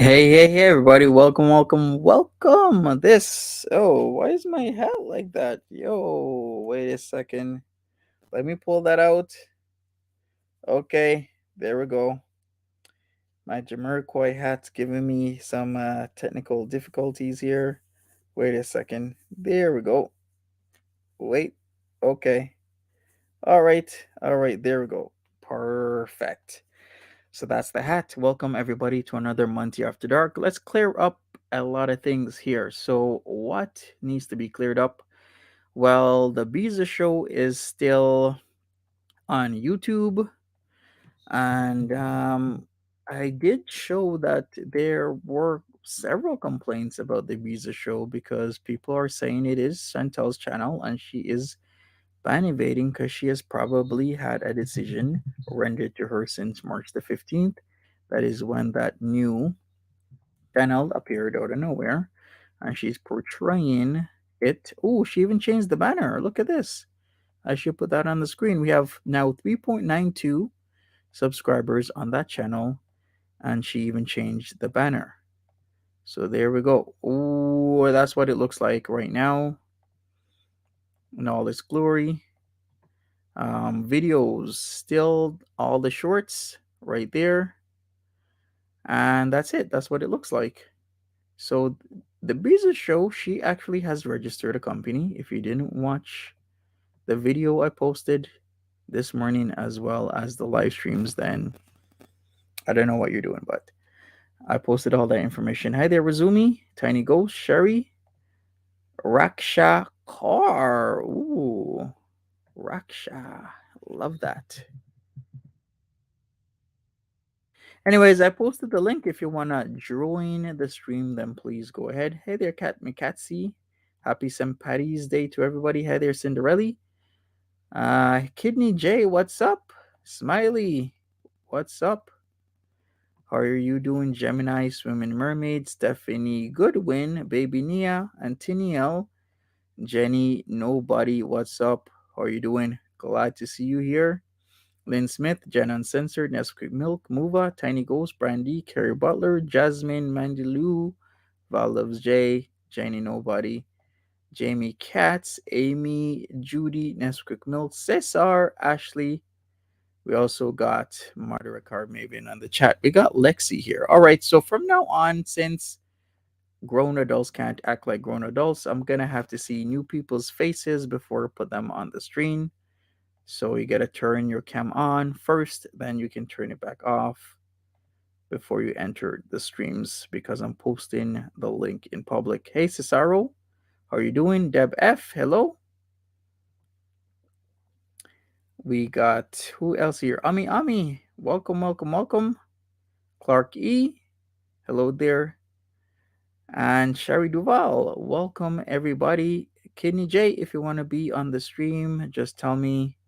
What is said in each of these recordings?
Hey, everybody. Welcome. Why is my hat like that? Yo, wait a second. Let me pull that out. Okay, there we go. My Jamiroquai hat's giving me some technical difficulties here. Wait a second. There we go. Wait. Okay. All right, there we go. Perfect. So that's the hat. Welcome everybody to another Monty After Dark. Let's clear up a lot of things here. So what needs to be cleared up? Well, the BEEZER show is still on YouTube, and I did show that there were several complaints about the BEEZER show because people are saying it is Chantel's channel and she is ban evading because she has probably had a decision rendered to her since March the 15th. That is when that new channel appeared out of nowhere. And she's portraying it. Oh, she even changed the banner. Look at this. I should put that on the screen. We have now 3.92 subscribers on that channel, and she even changed the banner. So there we go. Oh, that's what it looks like right now in all its glory. Videos, still all the shorts right there. And that's it. That's what it looks like. So the BEEZER show, she actually has registered a company. If you didn't watch the video I posted this morning as well as the live streams, then I don't know what you're doing, but I posted all that information. Hi there, Razumi, Tiny Ghost, Sherry, Raksha Car. Ooh, Raksha. Love that. Anyways, I posted the link. If you wanna join the stream, then please go ahead. Hey there, Cat McCatsy. Happy St. Patty's Day to everybody. Hey there, Cinderella. Kidney J, what's up? Smiley, what's up? How are you doing, Gemini, Swimming Mermaid, Stephanie Goodwin, Baby Nia, Antiniel, Jenny, Nobody, what's up? How are you doing? Glad to see you here. Lynn Smith, Jen Uncensored, Nesquik Milk, Mova, Tiny Ghost, Brandy, Carrie Butler, Jasmine, Mandy Lou, Val Loves J, Jenny Nobody, Jamie Katz, Amy, Judy, Nesquik Milk, Cesar, Ashley. We also got Margaret Card Maven on the chat. We got Lexi here. All right, so from now on, since grown adults can't act like grown adults, I'm gonna have to see new people's faces before I put them on the screen. So you gotta turn your cam on first, then you can turn it back off before you enter the streams because I'm posting the link in public. Hey Cesaro, how are you doing? Deb F, hello. We got who else here? Ami, welcome. Clark E, hello there. And Sherry Duval, welcome everybody. Kidney J, if you want to be on the stream, just tell me.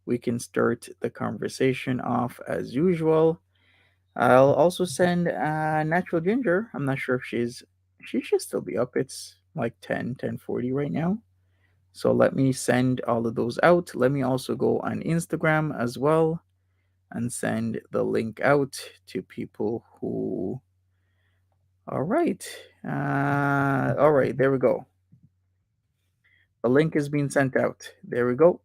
We can start the conversation off as usual. I'll also send Natural Ginger. I'm not sure if she should still be up. It's like 10:40 right now. So let me send all of those out. Let me also go on Instagram as well and send the link out to people who. All right. All right, there we go. The link is being sent out. There we go.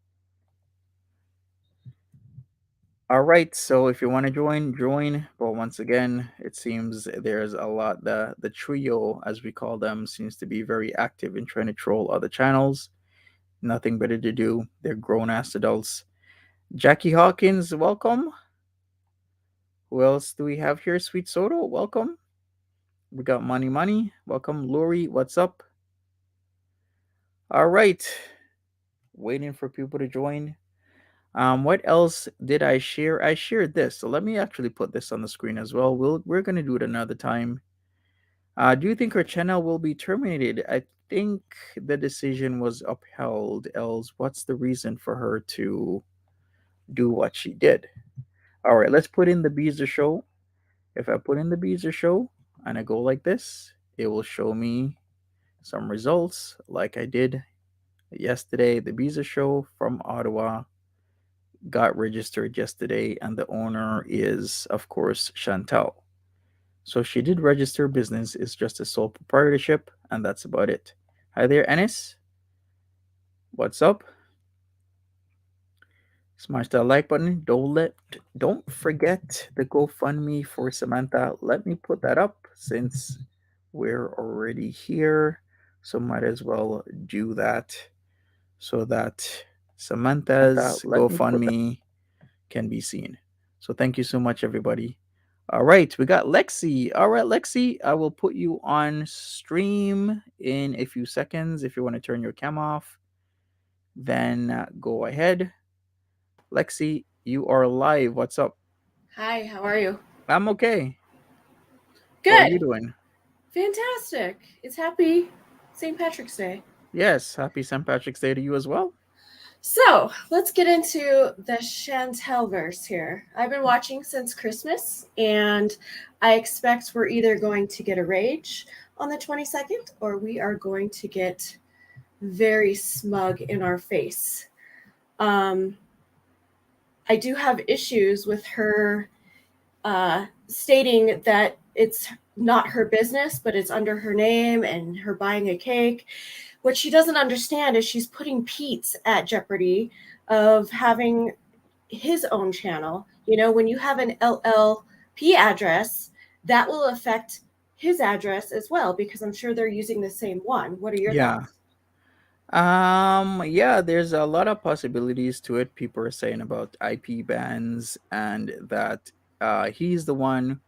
All right, so if you want to join. But once again, it seems there's a lot. The trio, as we call them, seems to be very active in trying to troll other channels. Nothing better to do. They're grown ass adults. Jackie Hawkins, welcome. Who else do we have here? Sweet Soda, welcome. We got Money. Welcome. Lori, what's up? All right. Waiting for people to join. What else did I share? I shared this. So let me actually put this on the screen as well. We're gonna do it another time. Do you think her channel will be terminated? I think the decision was upheld. Else, what's the reason for her to do what she did? All right, let's put in the BEEZER show. If I put in the BEEZER show and I go like this, it will show me some results like I did yesterday. The BEEZER show from Ottawa got registered yesterday, and the owner is, of course, Chantal. So she did register business, it's just a sole proprietorship, and that's about it. Hi there, Ennis. What's up? Smash that like button. Don't forget the GoFundMe for Samantha. Let me put that up since we're already here. So might as well do that so that Samantha's Let me put that. GoFundMe can be seen. So thank you so much, everybody. All right, we got Lexi. All right, Lexi, I will put you on stream in a few seconds. If you want to turn your cam off, then go ahead. Lexi, you are live. What's up? Hi, how are you? I'm okay. How are you Good. doing? Fantastic. It's happy St. Patrick's Day. Yes, happy St. Patrick's Day to you as well. So, let's get into the Chantel verse here. I've been watching since Christmas, and I expect we're either going to get a rage on the 22nd or we are going to get very smug in our face. Um, I do have issues with her stating that it's not her business, but it's under her name and her buying a cake. What she doesn't understand is she's putting Pete's at jeopardy of having his own channel. You know, when you have an LLP address, that will affect his address as well because I'm sure they're using the same one. What are your Yeah. thoughts? Yeah, there's a lot of possibilities to it. People are saying about IP bans and that he's the one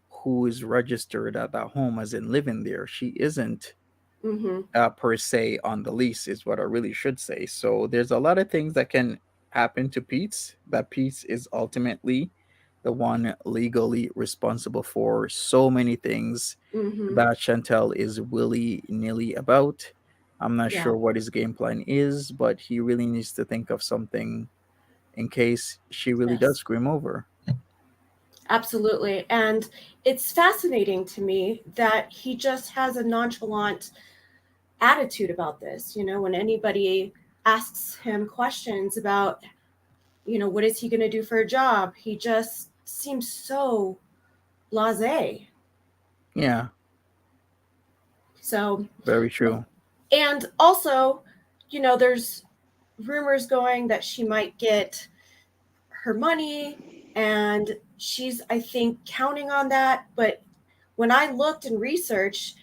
who is registered at that home as in living there. She isn't Mm-hmm. per se on the lease is what I really should say. So there's a lot of things that can happen to Pete's that Pete's is ultimately the one legally responsible for so many things Mm-hmm. that Chantel is willy nilly about. I'm not Yeah. sure what his game plan is, but he really needs to think of something in case she really does Yes. scream over. Absolutely. And it's fascinating to me that he just has a nonchalant attitude about this. You know, when anybody asks him questions about, you know, what is he going to do for a job, he just seems so blasé. Yeah, So, very true. and also, you know, there's rumors going that she might get her money, and she's, I think, counting on that. But when I looked and researched,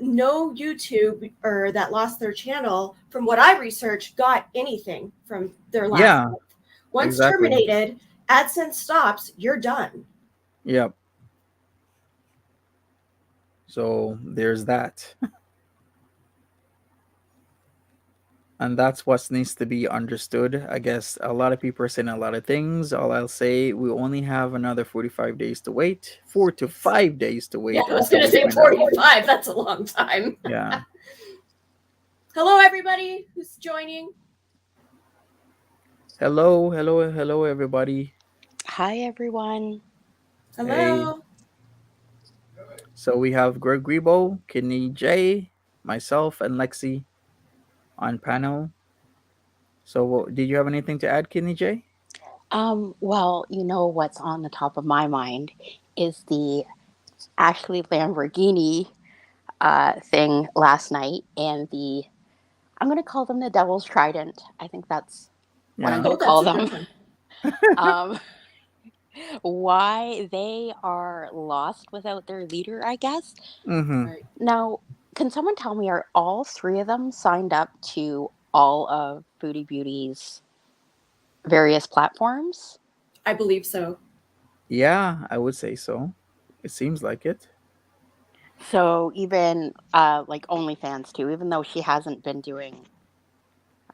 no YouTube or that lost their channel, from what I researched, got anything from their last Yeah, month. Once exactly. terminated, AdSense stops, you're done. Yep. So there's that. And that's what needs to be understood. I guess a lot of people are saying a lot of things. All I'll say, we only have another 45 days to wait, 4 to 5 days to Yeah, wait I was until going to we say find out. 45. That's a long time. Yeah. Hello, everybody who's joining. Hello, hello, hello, everybody. Hi, everyone. Hey. Hello. So we have Greg Grebo, Kidney J, myself, and Lexi on panel. So did you have anything to add, Kidney J? Well, you know what's on the top of my mind is the Ashley Lamborghini thing last night and I'm going to call them the Devil's Trident. I think that's what I'm Yeah. going Oh, to that's call a good them. one. um, why they are lost without their leader, I guess. Mm-hmm. Right. Now, can someone tell me, are all three of them signed up to all of Foodie Beauty's various platforms? I believe so. Yeah, I would say so. It seems like it. So even like OnlyFans too, even though she hasn't been doing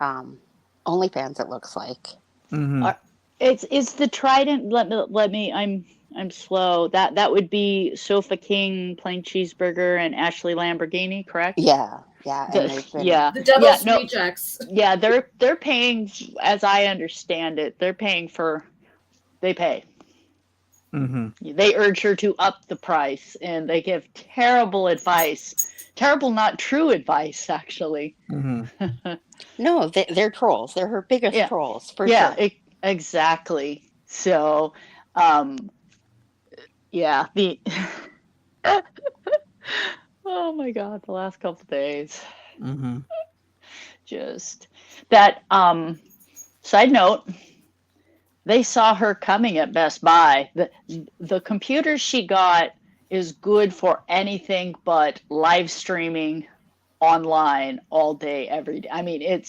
um, OnlyFans, it looks like. Mm-hmm. Uh, it's the Trident. Let me. I'm slow. That would be Sofa King, Plain Cheeseburger, and Ashley Lamborghini, correct? Yeah, yeah, and The, they've been. yeah, The yeah. Devil's No, Rejects. yeah. They're paying, as I understand it. They're paying for. They pay. Mm-hmm. They urge her to up the price, and they give terrible advice. Terrible, not true advice, actually. Mm-hmm. No, they're trolls. They're her biggest Yeah, trolls for yeah. sure. Exactly. So, um, yeah. The Oh my God, the last couple days. Mm-hmm. Just that side note, they saw her coming at Best Buy. The computer she got is good for anything but live streaming online all day, every day. I mean,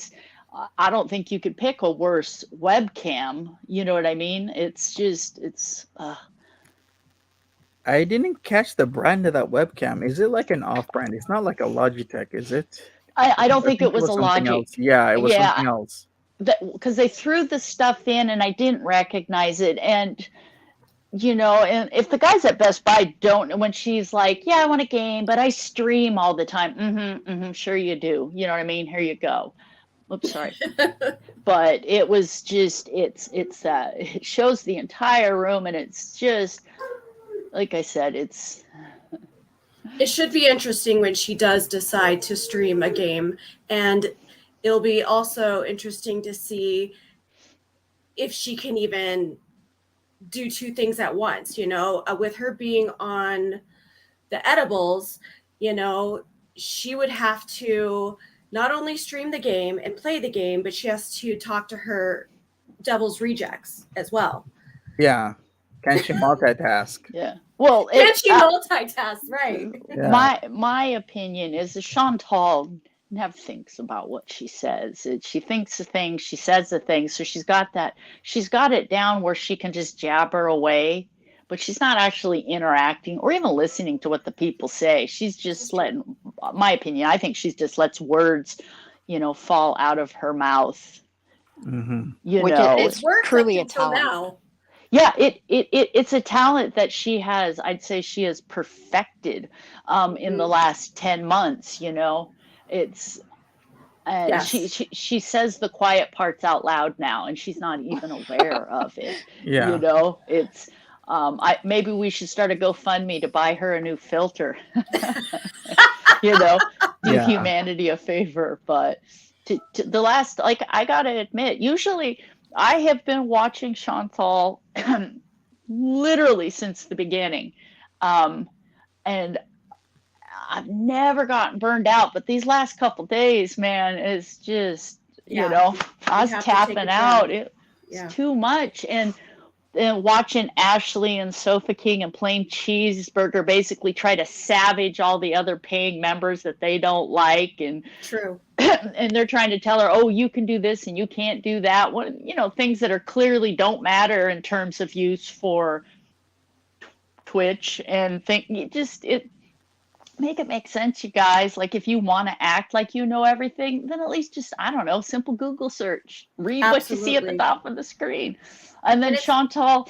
I don't think you could pick a worse webcam. You know what I mean? It's just, I didn't catch the brand of that webcam. Is it like an off-brand? It's not like a Logitech, is it? I don't I think think it it was a was something Logic. else. Yeah, it was Yeah, something else. because they threw the stuff in and I didn't recognize it. And and if the guys at Best Buy don't, when she's like, yeah, I want a game, but I stream all the time. Sure you do. You know what I mean? Here you go. Oops, sorry. But it was just, it shows the entire room, and it's just, like I said, It should be interesting when she does decide to stream a game, and it'll be also interesting to see if she can even do two things at once. With her being on the edibles, she would have to not only stream the game and play the game, but she has to talk to her devil's rejects as well. Yeah. Can she multitask? yeah. Well, Can she multitask? Right. Yeah. my opinion is that Chantal never thinks about what she says. She thinks the thing, she says the thing. So she's got it down where she can just jabber away, but she's not actually interacting or even listening to what the people say. She's just letting, my opinion, I think she's just lets words, fall out of her mouth. Mm-hmm. Which It's worked truly up a until talent. now. Yeah, it's a talent that she has. I'd say she has perfected in the last 10 months. It's and Yes. she says the quiet parts out loud now, and she's not even aware of it. Yeah. It's maybe we should start a GoFundMe to buy her a new filter. Do Yeah. humanity a favor. But to the last, like, I gotta admit, usually I have been watching Chantal literally since the beginning, and I've never gotten burned out. But these last couple days, man, is just I was tapping out. It's too much, and watching Ashley and Sofa King and Plain Cheeseburger basically try to savage all the other paying members that they don't like, and True. and they're trying to tell her, oh, you can do this and you can't do that. What things that are clearly don't matter in terms of use for Twitch, and make it make sense, you guys. Like, if you want to act like you know everything, then at least just, I don't know, simple Google search, read what you see at the top of the screen. And then Chantal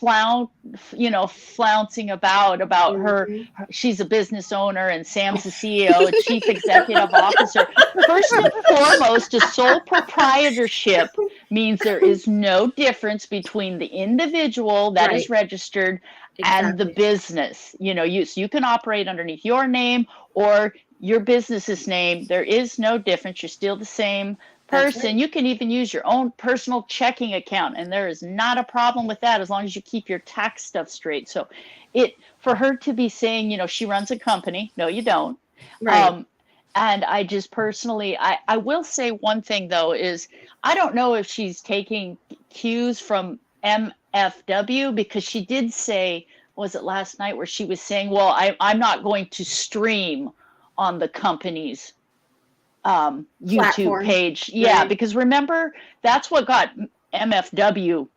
flouncing about her, she's a business owner and Sam's the CEO, a chief executive officer. First and foremost, a sole proprietorship means there is no difference between the individual that is registered and the business. You can operate underneath your name or your business's name. There is no difference. You're still the same person. Right. You can even use your own personal checking account, and there is not a problem with that as long as you keep your tax stuff straight. So for her to be saying, she runs a company, no, you don't. Right. And I just personally, I will say one thing, though, is I don't know if she's taking cues from MFW, because she did say, was it last night, where she was saying, well, I'm not going to stream on the company's YouTube platform page. Yeah, right. Because remember, that's what got MFW,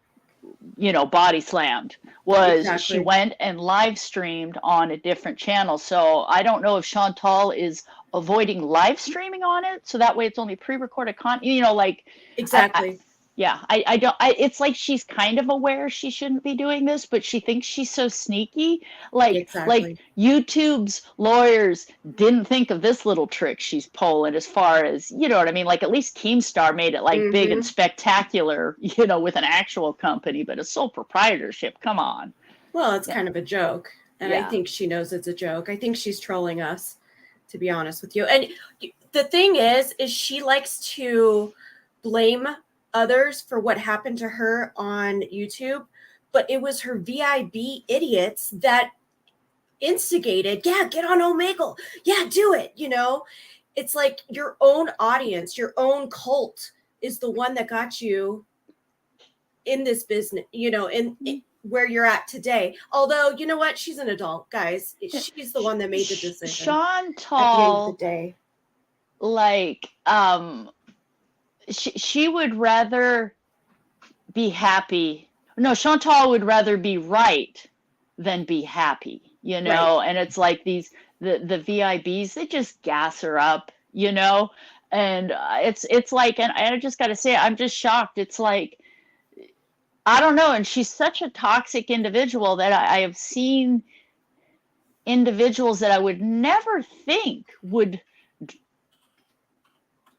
body slammed, was she went and live streamed on a different channel. So I don't know if Chantal is avoiding live streaming on it, so that way it's only pre-recorded content, exactly. I don't, it's like she's kind of aware she shouldn't be doing this, but she thinks she's so sneaky. Like YouTube's lawyers didn't think of this little trick she's pulling, as far as, you know what I mean? Like, at least Keemstar made it big and spectacular, with an actual company, but a sole proprietorship, come on. Well, it's kind of a joke. And I think she knows it's a joke. I think she's trolling us, to be honest with you. And the thing is she likes to blame others for what happened to her on YouTube, but it was her VIB idiots that instigated, yeah, get on Omegle, yeah, do it, you know. It's like your own audience, your own cult is the one that got you in this business, you know, in where you're at today. Although, you know what, she's an adult, guys. She's the one that made the decision Chantal, at the end of the day. like, she would rather be happy. No, Chantal would rather be right than be happy, you know. Right. And it's like the VIBs, they just gas her up, you know. And it's like, and I just got to say, I'm just shocked. It's like, I don't know. And she's such a toxic individual that I have seen individuals that I would never think would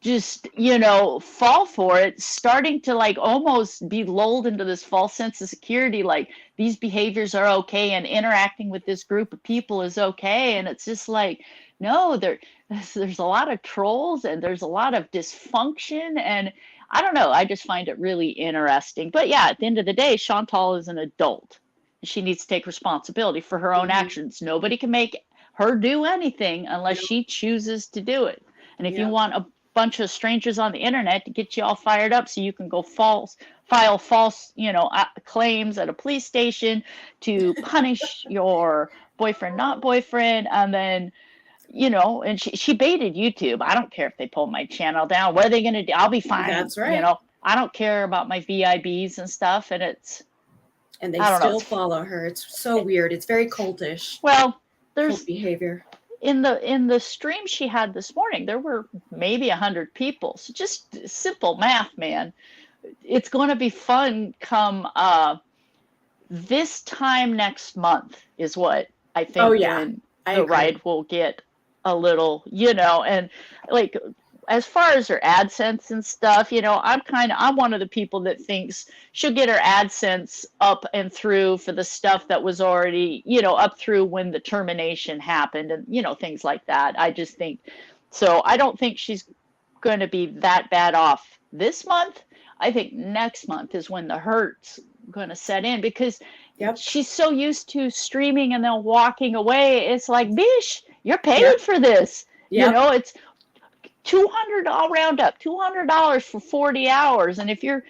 just, you know, fall for it, starting to like almost be lulled into this false sense of security, like these behaviors are okay and interacting with this group of people is okay. And it's just like, no, there's a lot of trolls and there's a lot of dysfunction. And I don't know, I just find it really interesting. But yeah, at the end of the day, Chantal is an adult. She needs to take responsibility for her own actions. Nobody can make her do anything unless she chooses to do it. And if you want a bunch of strangers on the internet to get you all fired up so you can go file false, you know, claims at a police station to punish your boyfriend, not boyfriend, and then, you know, and she baited YouTube. I don't care if they pull my channel down. What are they going to do? I'll be fine. That's right. You know, I don't care about my VIBs and stuff. And they still follow her. It's so weird. It's very cultish. Well, there's cult behavior. In the stream she had this morning, there were maybe 100 people. So just simple math, man. It's going to be fun come this time next month is what I think when the ride will get a little, you know, and like as far as her AdSense and stuff, you know, I'm one of the people that thinks she'll get her AdSense up and through for the stuff that was already, you know, up through when the termination happened and, you know, things like that. I just think, so I don't think she's going to be that bad off this month. I think next month is when the hurt's going to set in because she's so used to streaming and then walking away. It's like, bish, you're paid for this. You know, it's $200, I'll round up $200 for 40 hours. And if you're,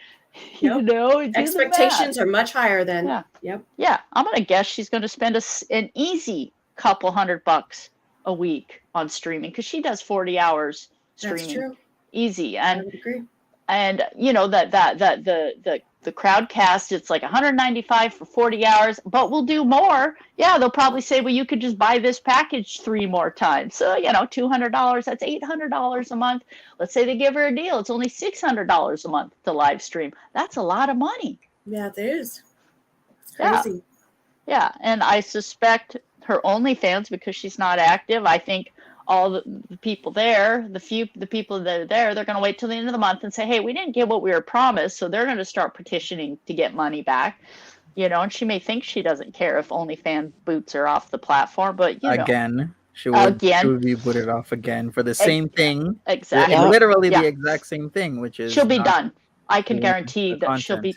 you know, expectations are much higher than, I'm going to guess she's going to spend an easy couple $100 a week on streaming because she does 40 hours streaming. That's true. Easy. I would agree. And you know, the crowd cast, it's like $195 for 40 hours, but we'll do more. Yeah, they'll probably say, well, you could just buy this package 3 more times. So, you know, $200, that's $800 a month. Let's say they give her a deal. It's only $600 a month to live stream. That's a lot of money. Yeah, it is. It's crazy. Yeah, and I suspect her OnlyFans, because she's not active, I think all the people there, the people that are there, they're going to wait till the end of the month and say, hey, we didn't get what we were promised. So they're going to start petitioning to get money back, you know, and she may think she doesn't care if OnlyFans boots her off the platform, but you know. She would be booted off again for the same thing. Exactly. Literally the exact same thing, which is she'll be done. I can guarantee that she'll be,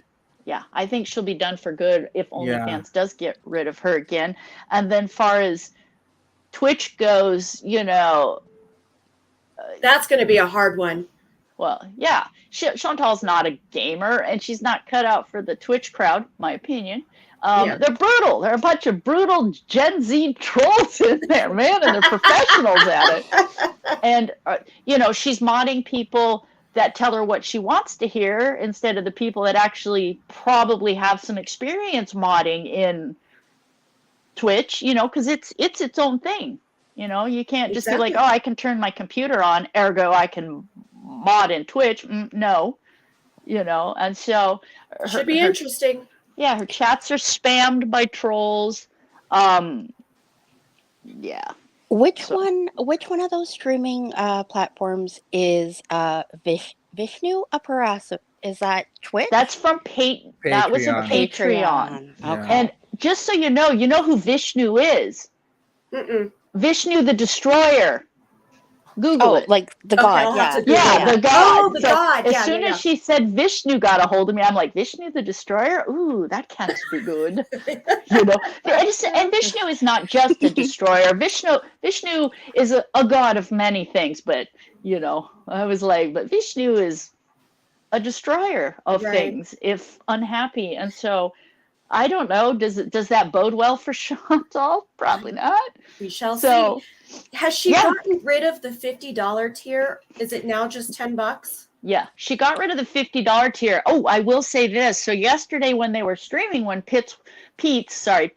I think she'll be done for good if OnlyFans does get rid of her again. And then far as Twitch goes, you know, that's going to be a hard one. Well, yeah, Chantal's not a gamer, and she's not cut out for the Twitch crowd, my opinion. They're brutal. They're a bunch of brutal Gen Z trolls in there, man, and they're professionals at it. And you know, she's modding people that tell her what she wants to hear instead of the people that actually probably have some experience modding in Twitch, you know, because it's its own thing. You know, you can't just be like, oh, I can turn my computer on, ergo I can mod in Twitch. No, you know, and so should be interesting. Yeah, her chats are spammed by trolls. Yeah. Which one of those streaming platforms is Vishnu Aparasa? Is that Twitch? That's from Patreon. That was a Patreon. Okay. And just so you know who Vishnu is. Mm-mm. Vishnu the Destroyer. Google it. like the Okay, god. I'll have to Yeah. Google Yeah, it. the god. Oh, the So god. as Yeah, soon yeah, as she said Vishnu got a hold of me, I'm like, Vishnu the destroyer? Ooh, that can't be good. You know, and Vishnu is not just a destroyer. Vishnu is a god of many things, but you know, I was like, but Vishnu is a destroyer of Right. things if unhappy. And so I don't know, does that bode well for Chantal? Probably not. We shall see. So Has she yeah. gotten rid of the $50 tier? Is it now just $10? Yeah, she got rid of the $50 tier. Oh, I will say this. So yesterday when they were streaming, when Pete's, Pete, sorry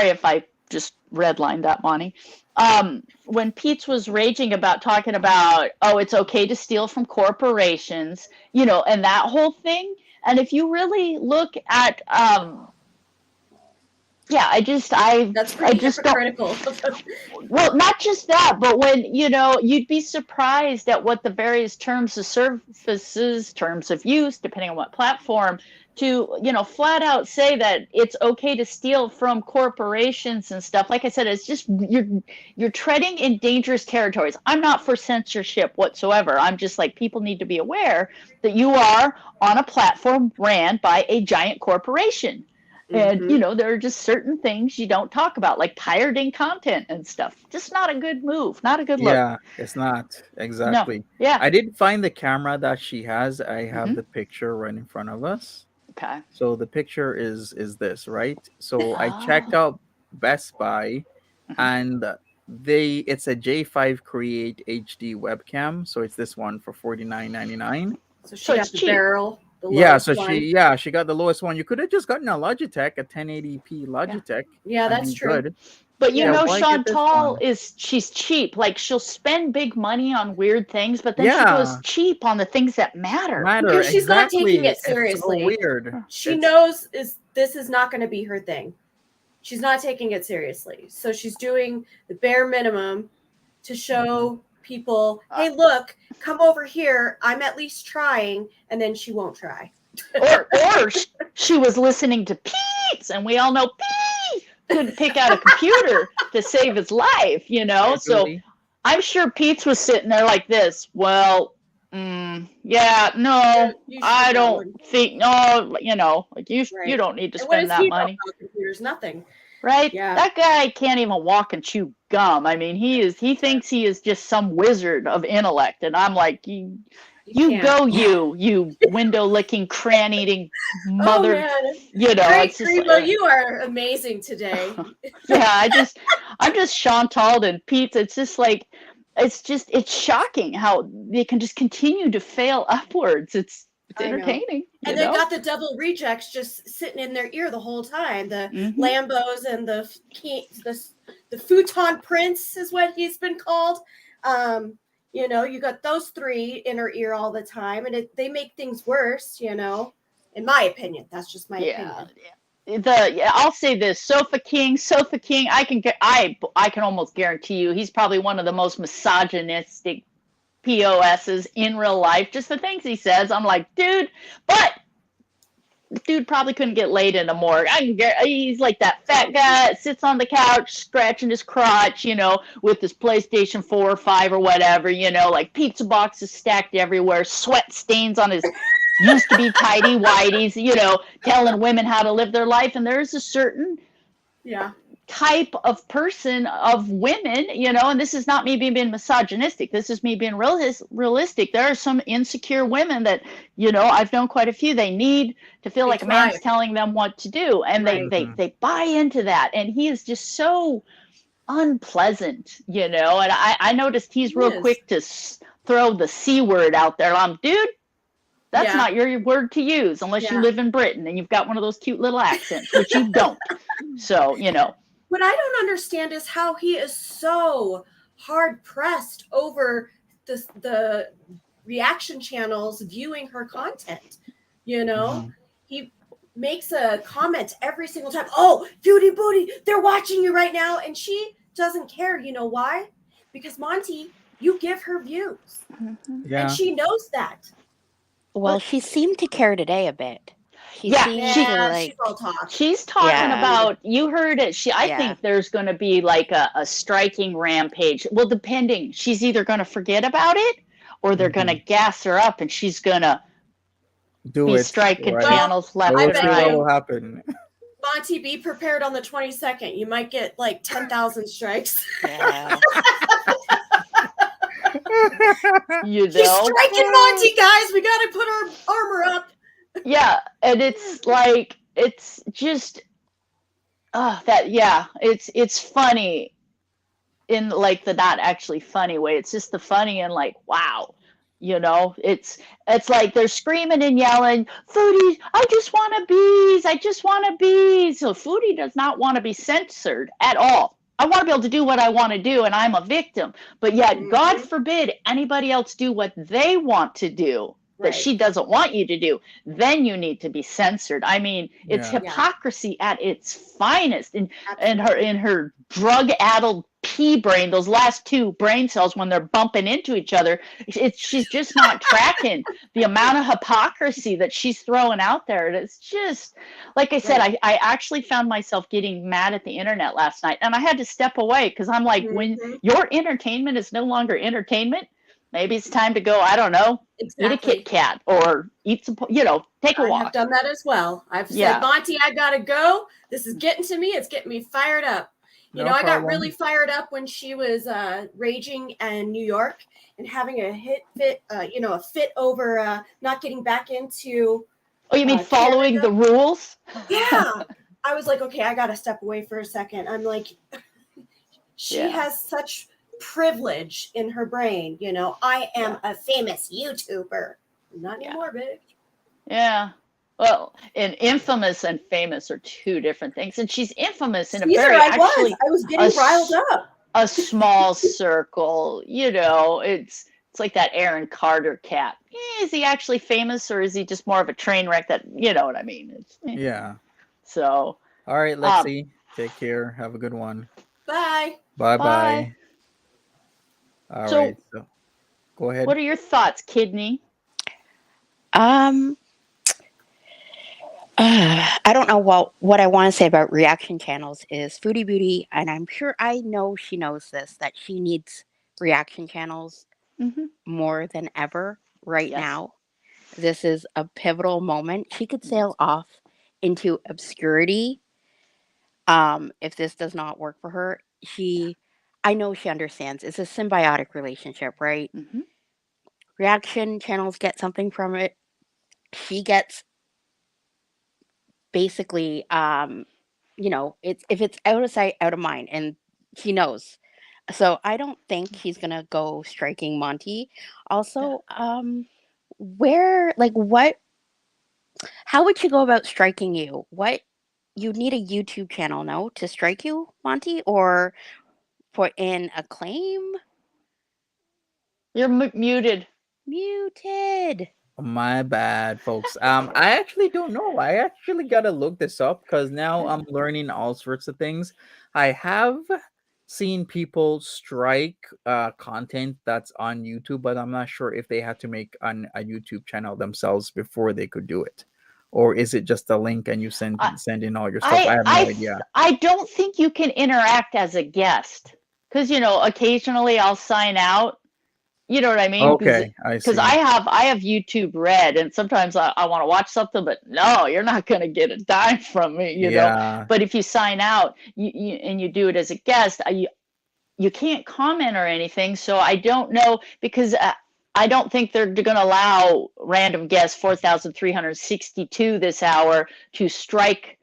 if I just redlined that, Monty. When Pete's was raging about talking about, oh, it's okay to steal from corporations, you know, and that whole thing. And if you really look at, yeah, That's pretty just don't. hypocritical. Well, not just that, but when, you know, you'd be surprised at what the various terms of services, terms of use, depending on what platform, to, you know, flat out say that it's okay to steal from corporations and stuff. Like I said, it's just you're treading in dangerous territories. I'm not for censorship whatsoever. I'm just like, people need to be aware that you are on a platform ran by a giant corporation. And, you know, there are just certain things you don't talk about, like pirating content and stuff. Just not a good move, not a good look. Yeah, it's not. No. Exactly. Yeah. I did find the camera that she has. I have Mhm. the picture right in front of us. Okay. So the picture is this, right? So I checked Oh. out Best Buy, Mhm. and it's a J5 Create HD webcam. So it's this one for $49.99. So she So got it's the cheap. barrel, the Yeah, lowest so one. she got the lowest one. You could have just gotten a Logitech, a 1080p Logitech, Yeah, and that's be true. good. But you Yeah. Yeah, know, why get this Chantal one? she's cheap. Like she'll spend big money on weird things, but then she goes Yeah, cheap on the things that matter. matter Because she's not taking exactly. it It's so seriously. weird. She It's knows this is not going to be her thing. She's not taking it seriously. So she's doing the bare minimum to show people, hey, look, come over here. I'm at least trying, and then she won't try. Or she was listening to Pete's, and we all know Pete couldn't pick out a computer to save his life, you know? So literally. I'm sure Pete's was sitting there like this. Well, yeah, no, You I should don't know. think, no, you know, like you Right. don't need to And what spend does that he know money. about computers? Nothing. Right? Yeah. That guy can't even walk and chew gum. I mean, he thinks he is just some wizard of intellect. And I'm like, you can't. go, you window licking, crayon eating Oh mother, man. you know, Great, it's just Grebo, like, you are amazing today. yeah, I'm just Chantal and Pete. It's just like, it's shocking how they can just continue to fail upwards. It's I know. entertaining. And you they know? got the double rejects just sitting in their ear the whole time. The Lambos and the futon prince is what he's been called. You know, you got those three in her ear all the time, and they make things worse. You know, in my opinion, that's just my opinion. I'll say this: Sofa King. I can almost guarantee you he's probably one of the most misogynistic POSs in real life. Just the things he says, I'm like, dude. But the dude probably couldn't get laid in a morgue. He's like that fat guy that sits on the couch scratching his crotch, you know, with his PlayStation 4 or 5 or whatever, you know, like pizza boxes stacked everywhere, sweat stains on his used to be tidy whities, you know, telling women how to live their life. And there's a certain type of person, of women, you know, and this is not me being misogynistic. This is me being realistic. There are some insecure women that, you know, I've known quite a few. They need to feel like a man's telling them what to do, and they buy into that. And he is just so unpleasant, you know. And I noticed he's real quick to throw the C word out there. Dude, that's not your word to use unless you live in Britain and you've got one of those cute little accents, which you don't. So, you know. What I don't understand is how he is so hard pressed over the reaction channels viewing her content. You know, he makes a comment every single time. Oh, Foodie Booty, they're watching you right now. And she doesn't care. You know why? Because Monty, you give her views. And she knows that. Well, she seemed to care today a bit. She Yeah, seems she to Yeah, like, she's all talk. she's talking yeah, about, you heard it. I yeah, think there's going to be like a striking rampage. Well, depending, she's either going to forget about it or they're going to Mhm. gas her up and she's going to Do be it striking right. Well, channels So left I we'll and see bet what right. you, will happen. Monty, be prepared on the 22nd. You might get like 10,000 strikes. yeah. You She's know? striking Monty, guys. We got to put our armor up. Yeah, and it's like, it's just, it's funny in like the not actually funny way. It's just the funny and like, wow, it's like they're screaming and yelling, Foodie, I just want to bees, I just want to bees. So Foodie does not want to be censored at all. I want to be able to do what I want to do, and I'm a victim. But yet, God Mm-hmm. forbid anybody else do what they want to do that Right. she doesn't want you to do. Then you need to be censored. I mean, it's Yeah. Yeah, hypocrisy at its finest. And her absolutely. in her drug-addled pea brain, those last two brain cells when they're bumping into each other, she's just not tracking the amount of hypocrisy that she's throwing out there. And it's just, like I said, Right. I actually found myself getting mad at the internet last night, and I had to step away because I'm like, when Mm-hmm. your entertainment is no longer entertainment, maybe it's time to go, I don't know, eat a Kit Exactly. Kat or eat some, take a I have walk. done that as well. I've said, Yeah. Monty, I gotta go. This is getting to me. It's getting me fired up. You know, No I got really problem. fired up when she was raging in New York and having a a fit over not getting back into Oh, you mean following the Canada. rules? Yeah. I was like, okay, I got to step away for a second. I'm like, she Yeah. has such privilege in her brain. You know, I am Yeah. a famous YouTuber. Not Yeah. anymore, bitch. Yeah. Well, and infamous and famous are two different things. And she's infamous in a Caesar, very, I actually, was a, getting riled up. a small circle. It's like that Aaron Carter cat. Is he actually famous, or is he just more of a train wreck that, you know what I mean? Yeah. So, All right, um, Lexi. Take care. Have a good one. Bye. Bye bye. bye. All right. So, So go ahead. what are your thoughts, Kidney? Um, I don't know what I want to say about reaction channels is Foodie Beauty, and I'm sure I know she knows this, that she needs reaction channels Mm-hmm. more than ever right Yes. now. This is a pivotal moment. She could Yes. sail off into obscurity if this does not work for her. I know she understands. It's a symbiotic relationship, right? Mm-hmm. Reaction channels get something from it. She gets basically it's if it's out of sight out of mind, and she knows. So I don't think he's gonna go striking Monty. Yeah. Also, where, like, what, how would she go about striking you? What, you need a YouTube channel, no, to strike you, Monty, or put in a claim? You're muted. Muted. My bad, folks. I actually don't know. I actually gotta look this up because now I'm learning all sorts of things. I have seen people strike content that's on YouTube, but I'm not sure if they had to make a YouTube channel themselves before they could do it, or is it just a link and you send in all your stuff? I have no idea. I don't think you can interact as a guest because occasionally I'll sign out. You know what I mean? Okay, I Because see. I have YouTube Red, and sometimes I want to watch something, but no, you're not going to get a dime from me. Yeah, But if you sign out, and you do it as a guest, you can't comment or anything. So I don't know, because I don't think they're going to allow random guests 4,362 this hour to strike,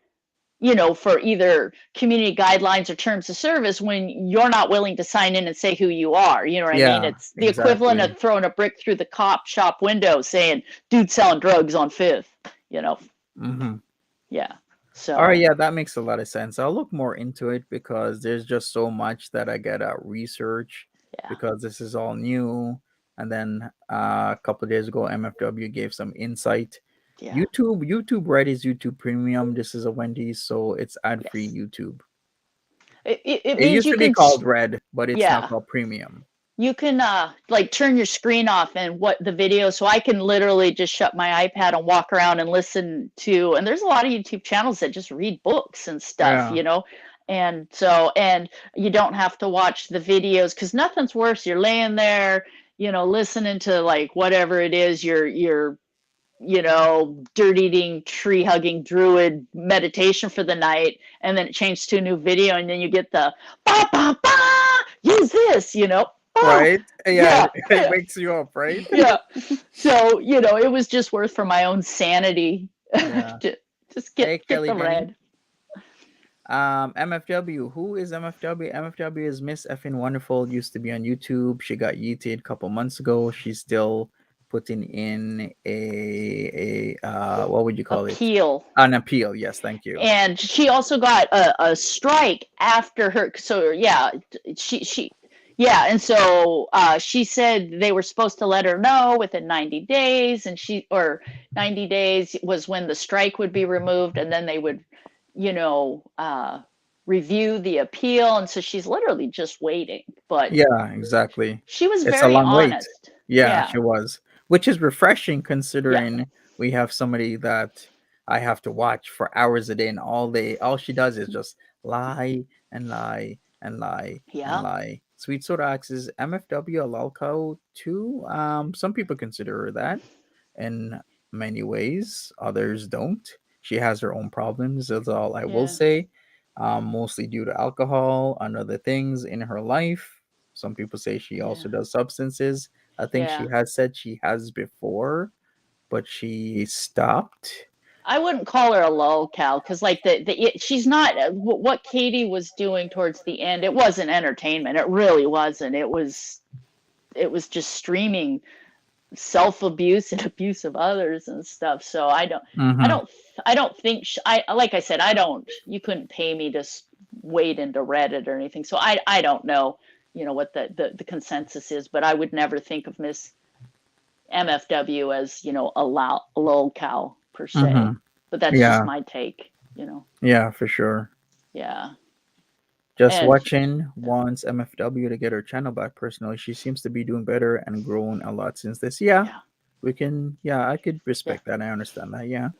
for either community guidelines or terms of service when you're not willing to sign in and say who you are. You know what I mean? yeah, It's the equivalent exactly. of throwing a brick through the cop shop window saying, dude selling drugs on Fifth, Mm-hmm. Yeah. All right, So, yeah, that makes a lot of sense. I'll look more into it because there's just so much that I gotta research yeah. because this is all new. And then a couple of days ago, MFW gave some insight. Yeah. YouTube Red is YouTube Premium. This is a Wendy's, so it's ad-free Yes. YouTube. It It means used you to be can, called Red, but it's now yeah. called Premium. you can like turn your screen off and what the video, so I can literally just shut my iPad and walk around and listen to, and there's a lot of YouTube channels that just read books and stuff, Yeah. and so, and you don't have to watch the videos, because nothing's worse. You're laying there, listening to like whatever it is, your dirt eating, tree hugging druid meditation for the night, and then it changes to a new video, and then you get the ba ba ba, use this, oh Right? Yeah, yeah, it wakes you up, right? yeah. So it was just worth for my own sanity Yeah. to just Hey, get Kelly the Benny. red. MFW. Who is MFW? MFW is Miss Effing Wonderful. Used to be on YouTube. She got yeeted a couple months ago. She's still putting in a what would you call it? Appeal. An appeal. Yes, thank you. And she also got a strike after her. So yeah, yeah, and so she said they were supposed to let her know within 90 days, or 90 days was when the strike would be removed, and then they would, review the appeal. And so she's literally just waiting. But Yeah, exactly. she was It's a very long wait. honest. Yeah, Yeah, she was, which is refreshing yeah, considering we have somebody that I have to watch for hours a day and all day. All she does is just lie and lie and lie and yeah, lie. Sweet Soda Axe's MFW a lolcow too. Some people consider her that in many ways. Others don't. She has her own problems. That's all I will yeah, say. Mostly due to alcohol and other things in her life. Some people say she yeah, also does substances. I think she yeah. has said she has before, but she stopped. I wouldn't call her a lull cow, because like she's not what Katie was doing towards the end. It wasn't entertainment. It really wasn't. It was just streaming self abuse and abuse of others and stuff. So I Mm-hmm. don't, I don't think I, like I said, I don't. You couldn't pay me to wade into Reddit or anything. So I don't know, what the consensus is. But I would never think of Miss MFW as a lull cow per se. Mm-hmm. But that's just Yeah. my take. Yeah, for sure. Yeah, Just and watching wants MFW to get her channel back personally. She seems to be doing better and grown a lot since this. Yeah, yeah, we can. Yeah, I could yeah. respect that. I understand that. Yeah.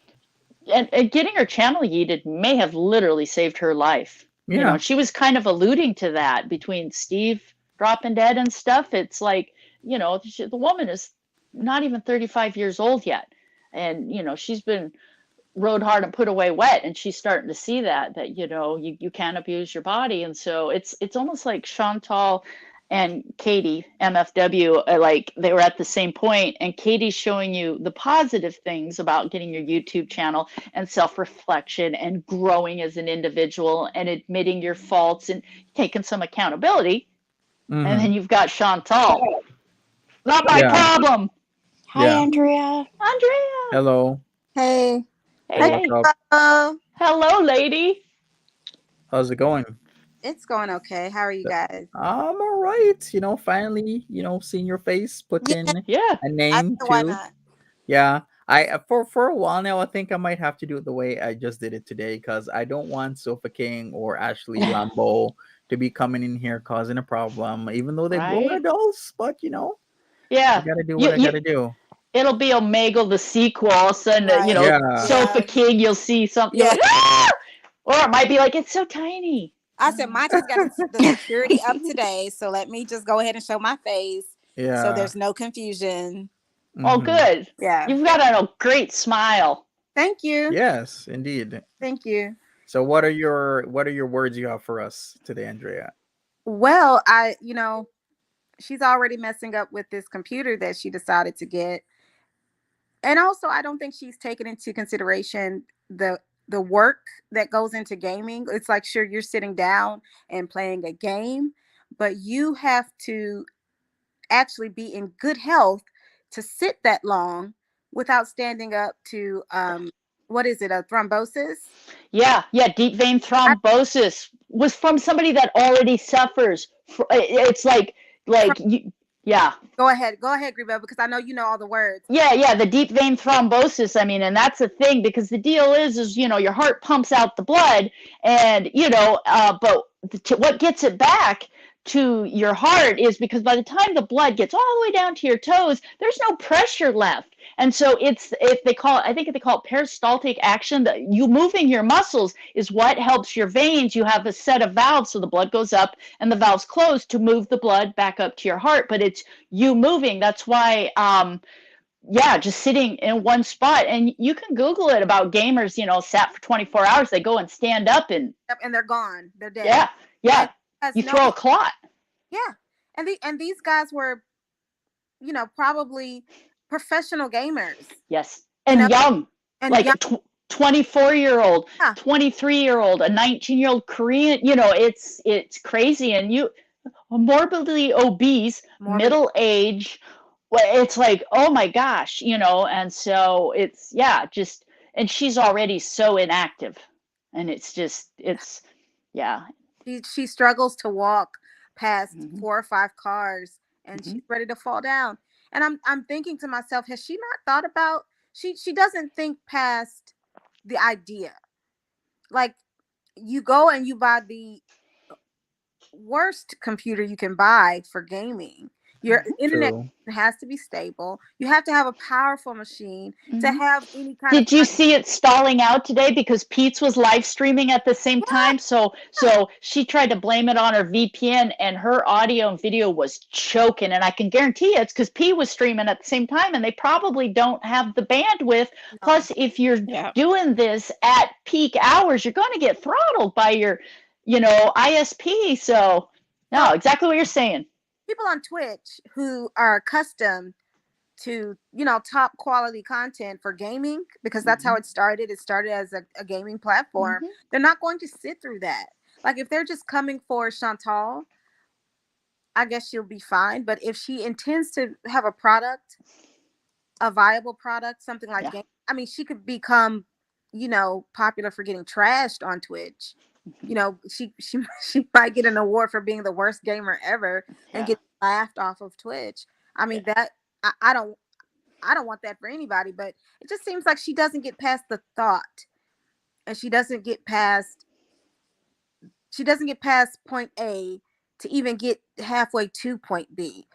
And getting her channel yeeted may have literally saved her life. Yeah. She was kind of alluding to that between Steve dropping dead and stuff. It's like, the woman is not even 35 years old yet. And, she's been rode hard and put away wet. And she's starting to see that, you can't abuse your body. And so it's almost like Chantal and Katie, MFW, like they were at the same point, and Katie's showing you the positive things about getting your YouTube channel and self-reflection and growing as an individual and admitting your faults and taking some accountability. And Mm-hmm. then you've got Chantal, not my Yeah. problem. Hi, Yeah. Andrea. Andrea. Hello. Hey. Hey, What's hey. up? Hello, lady. How's it going? It's going okay. How are you guys? I'm all right. Finally, seeing your face, put Yeah, in Yeah. a I name said why too. not? Yeah. I for a while now, I think I might have to do it the way I just did it today because I don't want Sofa King or Ashley Lambo to be coming in here causing a problem, even though they're grown Right. adults. But I Yeah. gotta do You what I you gotta do. it'll be Omegle the sequel. All of a sudden, Right. Yeah. Sofa Yeah. King, you'll see something. You're Yeah. like, ah! Or it might be like, it's so tiny. I said Monty's got the security up today, so let me just go ahead and show my face so Yeah. there's no confusion. Oh, Mhm. good. Yeah. You've got a great smile. Thank you. Yes, indeed. Thank you. So what are your words you have for us today, Andrea? Well, she's already messing up with this computer that she decided to get. And also, I don't think she's taken into consideration the work that goes into gaming. It's like, sure, you're sitting down and playing a game, but you have to actually be in good health to sit that long without standing up to what is it, a thrombosis? Yeah, deep vein thrombosis was from somebody that already suffers. It's like you, yeah. Go ahead, Gribel, because I know you know all the words. Yeah, the deep vein thrombosis. I mean, and that's a thing because the deal is your heart pumps out the blood, and but what gets it back to your heart is because by the time the blood gets all the way down to your toes, there's no pressure left. And so it's, if they call it, I think they call it peristaltic action, that you moving your muscles is what helps your veins. You have a set of valves, so the blood goes up and the valves close to move the blood back up to your heart, but it's you moving. That's why, yeah, just sitting in one spot. And you can Google it about gamers, sat for 24 hours. They go and stand up and they're gone. They're dead. yeah, yeah. You throw a clot. Yeah. And these guys were, probably professional gamers. Yes. And young. And like young. 24-year-old, Yeah. 23-year-old, a 19-year-old Korean, it's crazy. And you morbidly obese, middle age. It's like, oh my gosh, and so it's, yeah, just, and she's already so inactive. And it's just, yeah. She struggles to walk past 4 or 5 cars, and she's ready to fall down. And I'm thinking to myself, has she not thought about, she doesn't think past the idea. Like, you go and you buy the worst computer you can buy for gaming. Your internet has to be stable. You have to have a powerful machine to have any kind of. Did you see it stalling out today because Pete's was live streaming at the same time? So she tried to blame it on her VPN, and her audio and video was choking. And I can guarantee it's because Pete was streaming at the same time, and they probably don't have the bandwidth. No. Plus, if you're doing this at peak hours, you're going to get throttled by your, ISP. So, no, exactly what you're saying. People on Twitch who are accustomed to, top quality content for gaming, because that's how it started. It started as a gaming platform. They're not going to sit through that. Like, if they're just coming for Chantal, I guess she'll be fine. But if she intends to have a product, a viable product, something like game, I mean, she could become, popular for getting trashed on Twitch. She might get an award for being the worst gamer ever and get laughed off of Twitch. I mean, that I don't want that for anybody, but it just seems like she doesn't get past the thought, and she doesn't get past point A to even get halfway to point B.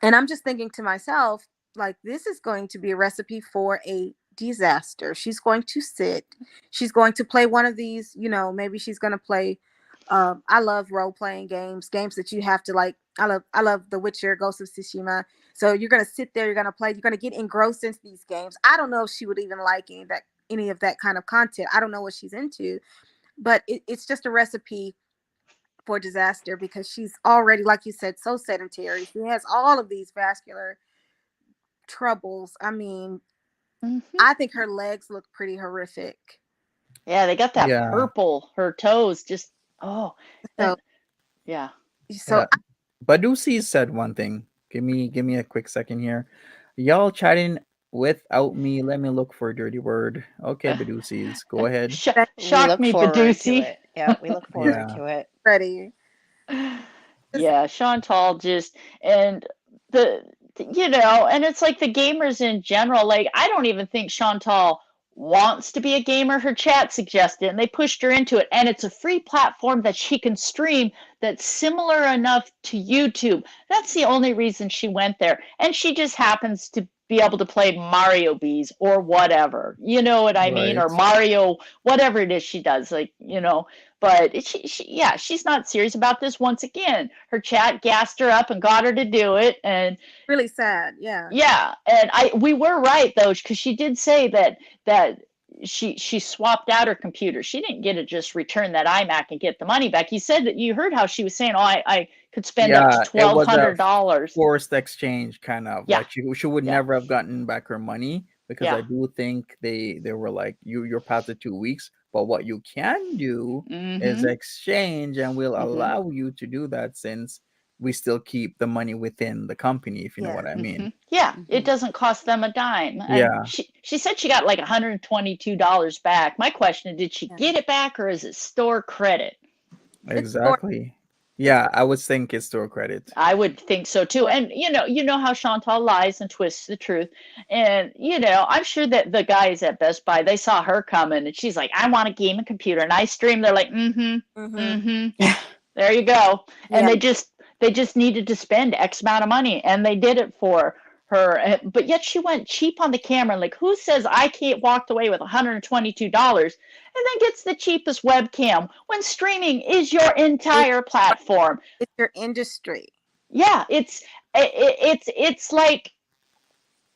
And I'm just thinking to myself, like, this is going to be a recipe for a disaster. She's going to sit. She's going to play one of these, maybe she's going to play. I love role-playing games that you have to like. I love The Witcher, Ghost of Tsushima. So you're going to sit there, you're going to play, you're going to get engrossed into these games. I don't know if she would even like any of that kind of content. I don't know what she's into, but it's just a recipe for disaster, because she's already, like you said, so sedentary. She has all of these vascular troubles. I mean, I think her legs look pretty horrific. Yeah, they got that purple. Her toes just yeah. So Badusi said one thing. Give me a quick second here. Y'all chatting without me. Let me look for a dirty word. Okay, Badusis, go ahead. Shock me, Badusi. Yeah, we look forward to it. Ready. Yeah, Chantal just, and and it's like the gamers in general, like, I don't even think Chantal wants to be a gamer. Her chat suggested, and they pushed her into it, and it's a free platform that she can stream that's similar enough to YouTube. That's the only reason she went there, and she just happens to be able to play Mario Bees or whatever, you know what I mean, or Mario, whatever it is she does, like, but she's not serious about this. Once again, her chat gassed her up and got her to do it, and really sad. Yeah, and we were right though, because she did say that she swapped out her computer. She didn't get to just return that iMac and get the money back. You said that you heard how she was saying, I could spend up to $1,200. Forced exchange, kind of. Like she would never have gotten back her money, because I do think they were like, you're past the 2 weeks, but what you can do is exchange, and we'll allow you to do that, since we still keep the money within the company, if you know what I mean. Yeah, it doesn't cost them a dime. And she said she got like $122 back. My question is, did she get it back, or is it store credit? Exactly. Yeah, I would think it's store credit. I would think so too. And you know how Chantal lies and twists the truth. And I'm sure that the guys at Best Buy, they saw her coming, and she's like, I want a gaming computer, and I stream. They're like, There you go. And Yeah. they just needed to spend X amount of money, and they did it for her. But yet she went cheap on the camera. Like, who says I can't walked away with $122 and then gets the cheapest webcam when streaming is your It's, entire platform? it's your industry. Yeah, it's like,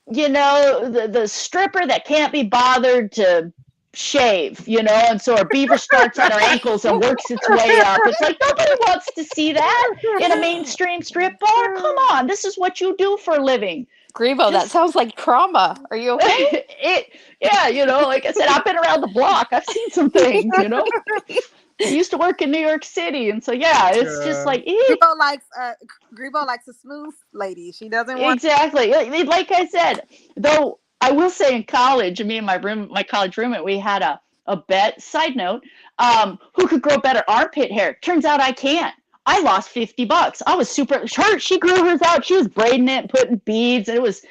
the stripper that can't be bothered to shave, and so our beaver starts at her ankles and works its way up. It's like, nobody wants to see that in a mainstream strip bar. Come on, this is what you do for a living. Grebo, that sounds like trauma. Are you okay? Yeah, like I said, I've been around the block. I've seen some things, I used to work in New York City, and so yeah, it's just like, Grebo likes a smooth lady. She doesn't want exactly. Like I said, though, I will say in college, me and my college roommate, we had a bet. Side note, who could grow better armpit hair? Turns out I can't. I lost $50. I was super hurt. She grew hers out. She was braiding it, and putting beads, and it was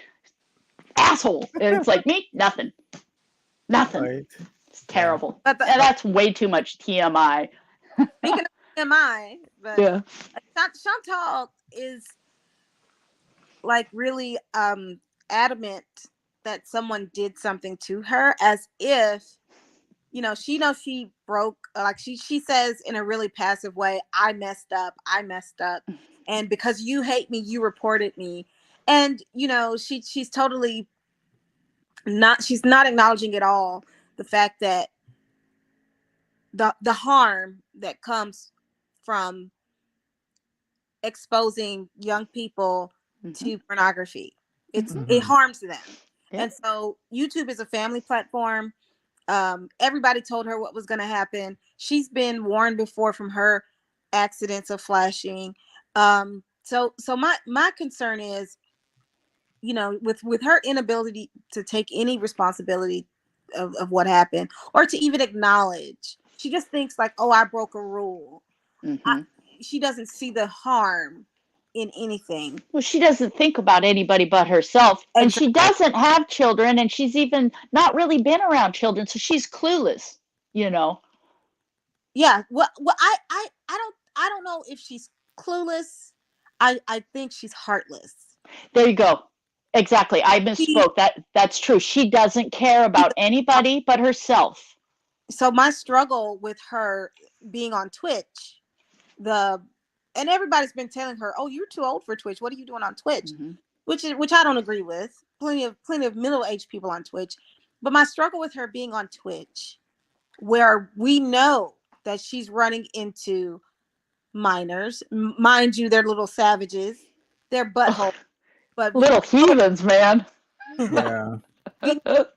asshole. And it's like, me, nothing. Right. It's terrible. But And that's way too much TMI. speaking of TMI, but Yeah. Chantal is like really adamant that someone did something to her, as if she knows she broke, like she says in a really passive way, I messed up, and because you hate me, you reported me. And she's totally not, she's not acknowledging at all the fact that the harm that comes from exposing young people to pornography. It harms them. Yeah. And so YouTube is a family platform. Everybody told her what was going to happen. She's been warned before from her accidents of flashing. So my concern is, with her inability to take any responsibility of what happened, or to even acknowledge. She just thinks like, oh, I broke a rule. She doesn't see the harm in anything. Well, she doesn't think about anybody but herself, and she doesn't have children, and she's even not really been around children, so she's clueless. Yeah. Well, I don't know if she's clueless. I think she's heartless. There you go. Exactly. I misspoke. That's true. She doesn't care about anybody but herself. So my struggle with her being on Twitch, and everybody's been telling her, "Oh, you're too old for Twitch. What are you doing on Twitch?" Which I don't agree with. Plenty of middle-aged people on Twitch. But my struggle with her being on Twitch, where we know that she's running into minors, mind you, they're little savages, they're buttholes, but little heathens, man. Yeah.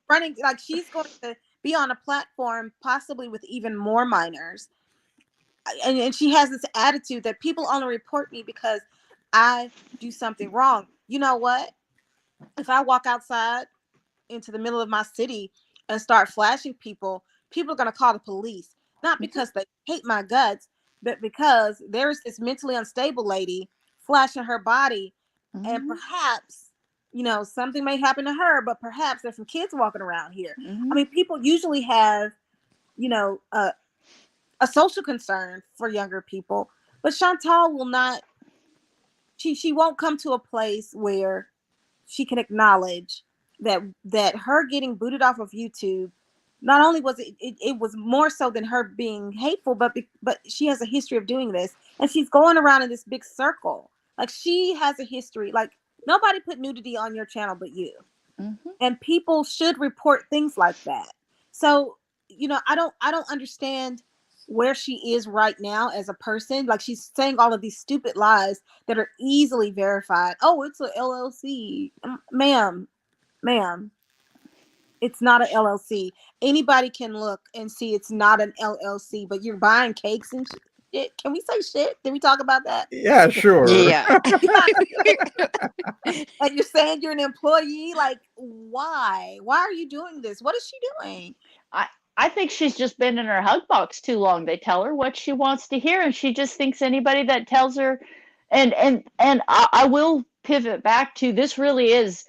Running, like, she's going to be on a platform possibly with even more minors, and she has this attitude that people only report me because I do something wrong. You know what? If I walk outside into the middle of my city and start flashing people are going to call the police, not because they hate my guts, but because there's this mentally unstable lady flashing her body, and perhaps something may happen to her, but perhaps there's some kids walking around here. I mean, people usually have a social concern for younger people, but Chantal will not. She won't come to a place where she can acknowledge that her getting booted off of YouTube, not only was it was more so than her being hateful, but she has a history of doing this, and she's going around in this big circle. Like, she has a history. Like, nobody put nudity on your channel but you, and people should report things like that. So I don't understand where she is right now as a person. Like, she's saying all of these stupid lies that are easily verified. Oh, it's a LLC. Ma'am, it's not an LLC. Anybody can look and see it's not an LLC, but you're buying cakes and shit. Can we say shit? Did we talk about that? Yeah, sure. Yeah. And you're saying you're an employee? Like, why? Why are you doing this? What is she doing? I think she's just been in her hug box too long. They tell her what she wants to hear, and she just thinks anybody that tells her. And I will pivot back to, this really is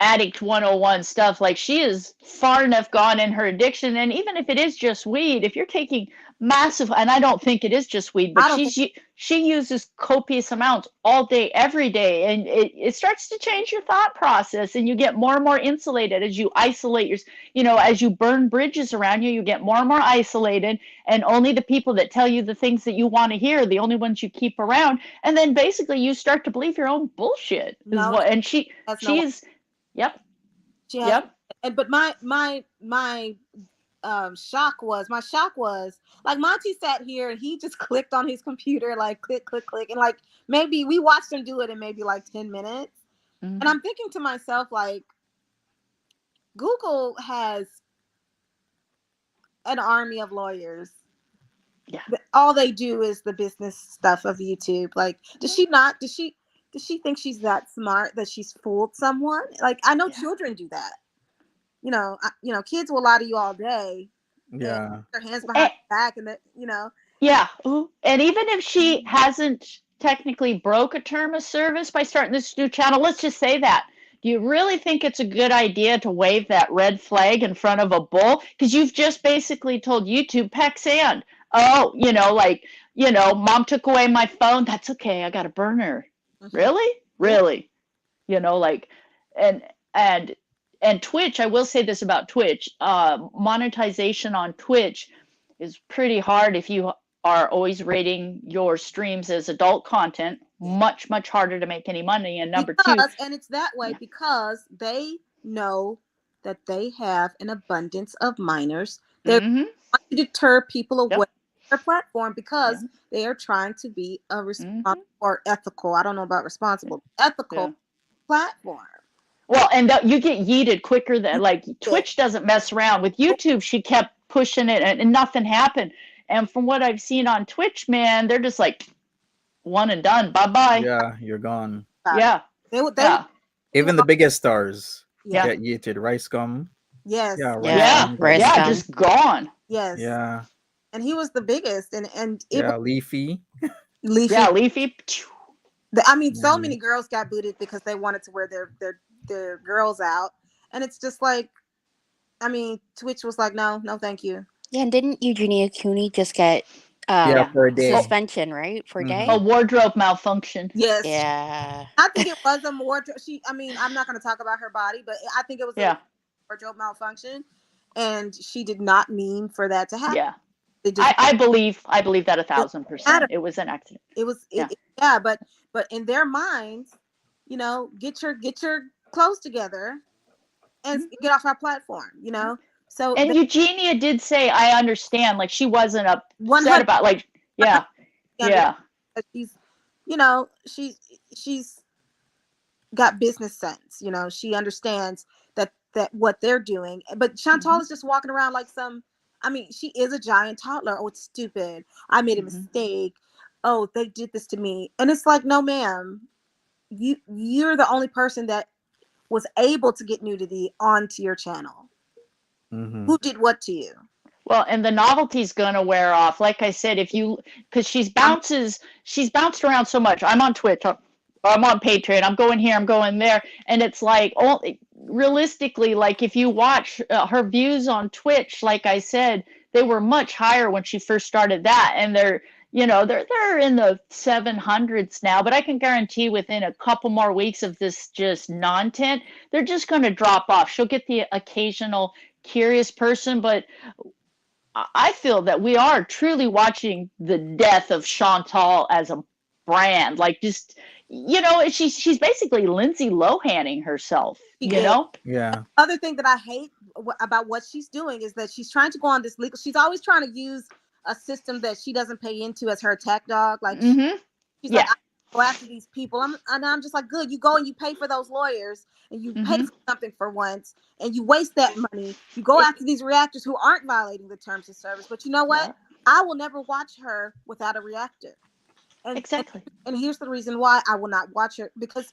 Addict 101 stuff. Like, she is far enough gone in her addiction, and even if it is just weed, if you're taking massive, and I don't think it is just weed, I but don't think she uses copious amounts all day, every day, and it starts to change your thought process, and you get more and more insulated as you isolate as you burn bridges around you, you get more and more isolated, and only the people that tell you the things that you want to hear are the only ones you keep around, and then basically you start to believe your own bullshit is no, what, and has no. she's, yep, She has, yep, and but my shock was like Monty sat here and he just clicked on his computer, like click click click, and like maybe we watched him do it in maybe like 10 minutes, and I'm thinking to myself, like, Google has an army of lawyers. yeah. All they do is the business stuff of YouTube. Like, does she think she's that smart that she's fooled someone? Like, I know children do that. Kids will lie to you all day and Yeah. their hands behind their back, and Yeah. And even if she hasn't technically broke a term of service by starting this new channel, let's just say that. Do you really think it's a good idea to wave that red flag in front of a bull? Because you've just basically told YouTube, pack sand. Oh, mom took away my phone. That's okay. I got a burner. Really? Yeah. Really? Like, and and and Twitch, I will say this about Twitch, monetization on Twitch is pretty hard if you are always rating your streams as adult content. Much harder to make any money. And number two, and it's that way because they know that they have an abundance of minors. They're trying to deter people away from their platform because they are trying to be a responsible or ethical. I don't know about responsible, ethical platform. Well, and you get yeeted quicker than, like, Twitch doesn't mess around. With YouTube, she kept pushing it and nothing happened. And from what I've seen on Twitch, man, they're just like, one and done. Bye-bye. Yeah, you're gone. Yeah. Even the biggest stars Yeah. get yeeted. Rice gum. Yes. Yeah, Yeah. Rice Just gone. Yes. Yeah. And he was the biggest, and it Yeah, was Leafy. Yeah, Leafy. I mean, so many girls got booted because they wanted to wear their girls out, and it's just like, I mean, Twitch was like, no, thank you. Yeah, and didn't Eugenia Cooney just get for a day. suspension, right? For a day? A wardrobe malfunction. Yes. Yeah. I think it was a wardrobe. I'm not going to talk about her body, but I think it was a wardrobe malfunction, and she did not mean for that to happen. Yeah. I believe that 1,000%. It was an accident. It was, but in their minds, get your clothes together and get off our platform, So and Eugenia did say, I understand, like, she wasn't upset about, like, yeah. She's got business sense, she understands that what they're doing. But Chantal is just walking around like she is a giant toddler. Oh, it's stupid. I made a mistake. Oh, they did this to me. And it's like, no, ma'am, you're the only person that was able to get nudity onto your channel. Who did what to you? Well, and the novelty's gonna wear off. Like I said, because she's bounced around so much. I'm on Twitch, I'm on Patreon, I'm going here, I'm going there, and it's like, realistically, like, if you watch her views on Twitch, like I said, they were much higher when she first started that, and they're in the 700s now, but I can guarantee within a couple more weeks of this just non-tent, they're just going to drop off. She'll get the occasional curious person, but I feel that we are truly watching the death of Chantal as a brand. Like, just, she's basically Lindsay Lohaning herself, Yeah. Other thing that I hate about what she's doing is that she's trying to go on this legal. She's always trying to use a system that she doesn't pay into as her attack dog. Like, she's like, I go after these people. I'm just like, good. You go and you pay for those lawyers, and you pay for something for once, and you waste that money. You go after these reactors who aren't violating the terms of service. But you know what? Yeah. I will never watch her without a reactor. Exactly. And here's the reason why I will not watch her, because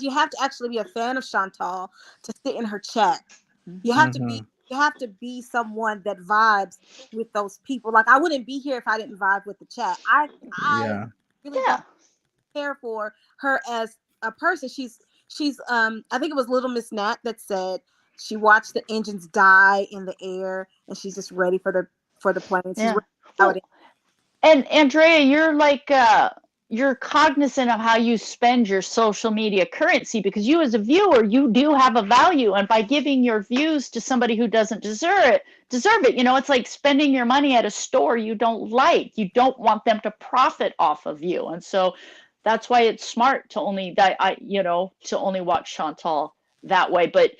you have to actually be a fan of Chantal to sit in her chat. You have to be someone that vibes with those people. Like, I wouldn't be here if I didn't vibe with the chat. I really don't care for her as a person. She's I think it was Little Miss Nat that said she watched the engines die in the air and she's just ready for for the planes. He's Yeah. how it is. And Andrea, you're cognizant of how you spend your social media currency, because you as a viewer, you do have a value, and by giving your views to somebody who doesn't deserve it, it's like spending your money at a store you don't like. You don't want them to profit off of you. And so that's why it's smart to only to only watch Chantal that way. But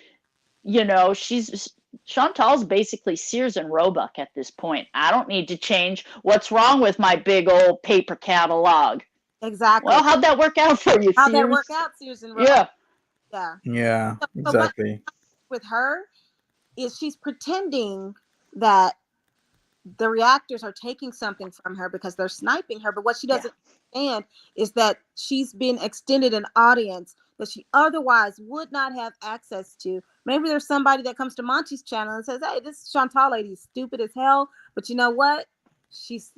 Chantal's basically Sears and Roebuck at this point. I don't need to change. What's wrong with my big old paper catalog? Exactly. Well, how'd that work out for you, How'd Sears? that work out, Sears and Roebuck? Yeah. Yeah, So exactly. with her is she's pretending that the reactors are taking something from her because they're sniping her. But what she doesn't understand is that she's been extended an audience that she otherwise would not have access to. Maybe there's somebody that comes to Monty's channel and says, "Hey, this Chantal lady is stupid as hell, but you know what? She's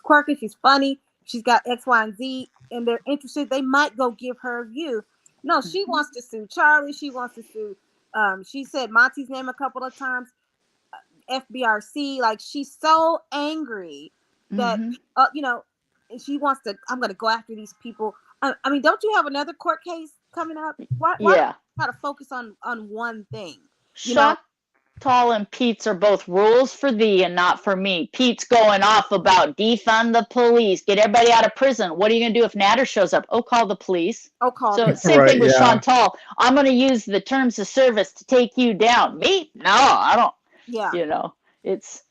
quirky, she's funny, she's got X, Y, and Z, and they're interested. They might go give her a view." No, she wants to sue Charlie. She wants to sue. She said Monty's name a couple of times. FBRC, like she's so angry that she wants to. I'm going to go after these people. I mean, don't you have another court case coming up? Why try to focus on one thing? Chantal and Pete's are both rules for thee and not for me. Pete's going off about defund the police, get everybody out of prison. What are you going to do if Natter shows up? Oh, call the police. So same thing with Chantal. I'm going to use the terms of service to take you down. Me? No, I don't. Yeah. It's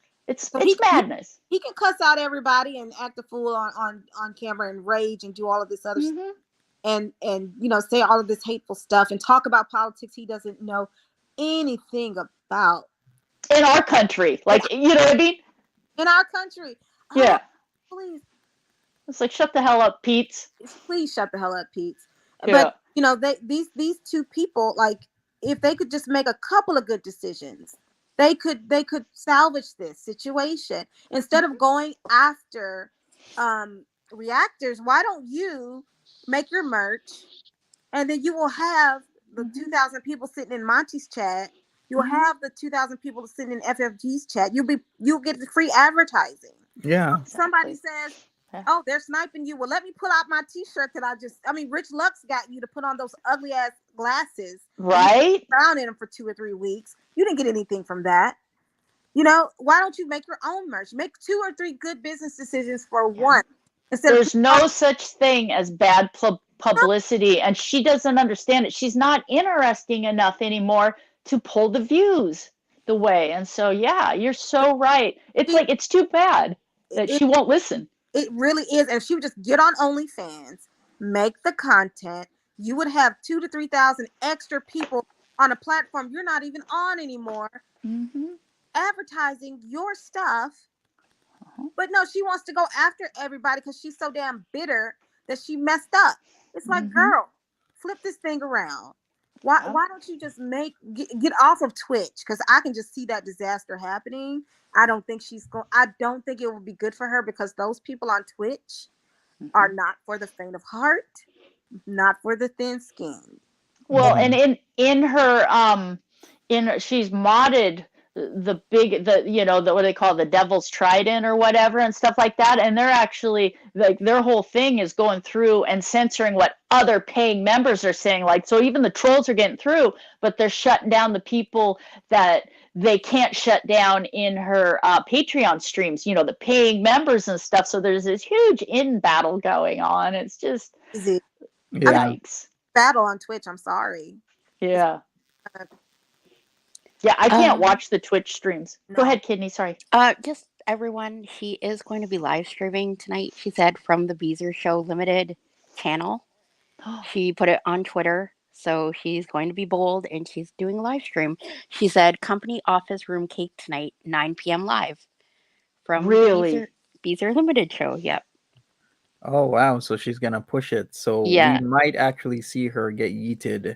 madness. He can cuss out everybody and act a fool on camera and rage and do all of this other stuff and say all of this hateful stuff and talk about politics he doesn't know anything about. In our country. Like, you know what I mean? In our country. Yeah. Please. It's like, shut the hell up, Pete. Please shut the hell up, Pete. Yeah. But these two people, like, if they could just make a couple of good decisions, they could salvage this situation. Instead of going after reactors, why don't you make your merch, and then you will have the 2,000 people sitting in Monty's chat. You'll have the 2,000 people sitting in FFG's chat. You'll get the free advertising. Yeah. Somebody says, "Oh, they're sniping you." Well, let me pull out my T-shirt that Rich Lux got you to put on those ugly ass glasses. Right? Brown in them for 2 or 3 weeks. You didn't get anything from that. Why don't you make your own merch? Make 2 or 3 good business decisions for one. There's no such thing as bad publicity, and she doesn't understand it. She's not interesting enough anymore to pull the views the way. And so, yeah, you're so right. It's too bad that she won't listen. It really is. And if she would just get on OnlyFans, make the content, you would have 2,000 to 3,000 extra people on a platform you're not even on anymore, advertising your stuff. But no, she wants to go after everybody because she's so damn bitter that she messed up. It's like, girl, flip this thing around. Why don't you just get off of Twitch? Because I can just see that disaster happening. I don't think it would be good for her, because those people on Twitch are not for the faint of heart, not for the thin skinned. Well, and in her she's modded the what they call the Devil's Trident or whatever and stuff like that, and they're actually, like, their whole thing is going through and censoring what other paying members are saying. Like, so even the trolls are getting through, but they're shutting down the people that they can't shut down in her Patreon streams, the paying members and stuff. So there's this huge in battle going on. It's just yikes. Battle on Twitch, I'm sorry. Yeah. Yeah, I can't watch the Twitch streams. No. Go ahead, Kidney. Sorry. Just everyone, she is going to be live streaming tonight, she said, from the BEEZER Show Limited channel. She put it on Twitter, so she's going to be bold, and she's doing a live stream. She said, company office room cake tonight, 9 p.m. live. From BEEZER Limited Show, yep. Oh, wow. So she's going to push it. So we might actually see her get yeeted.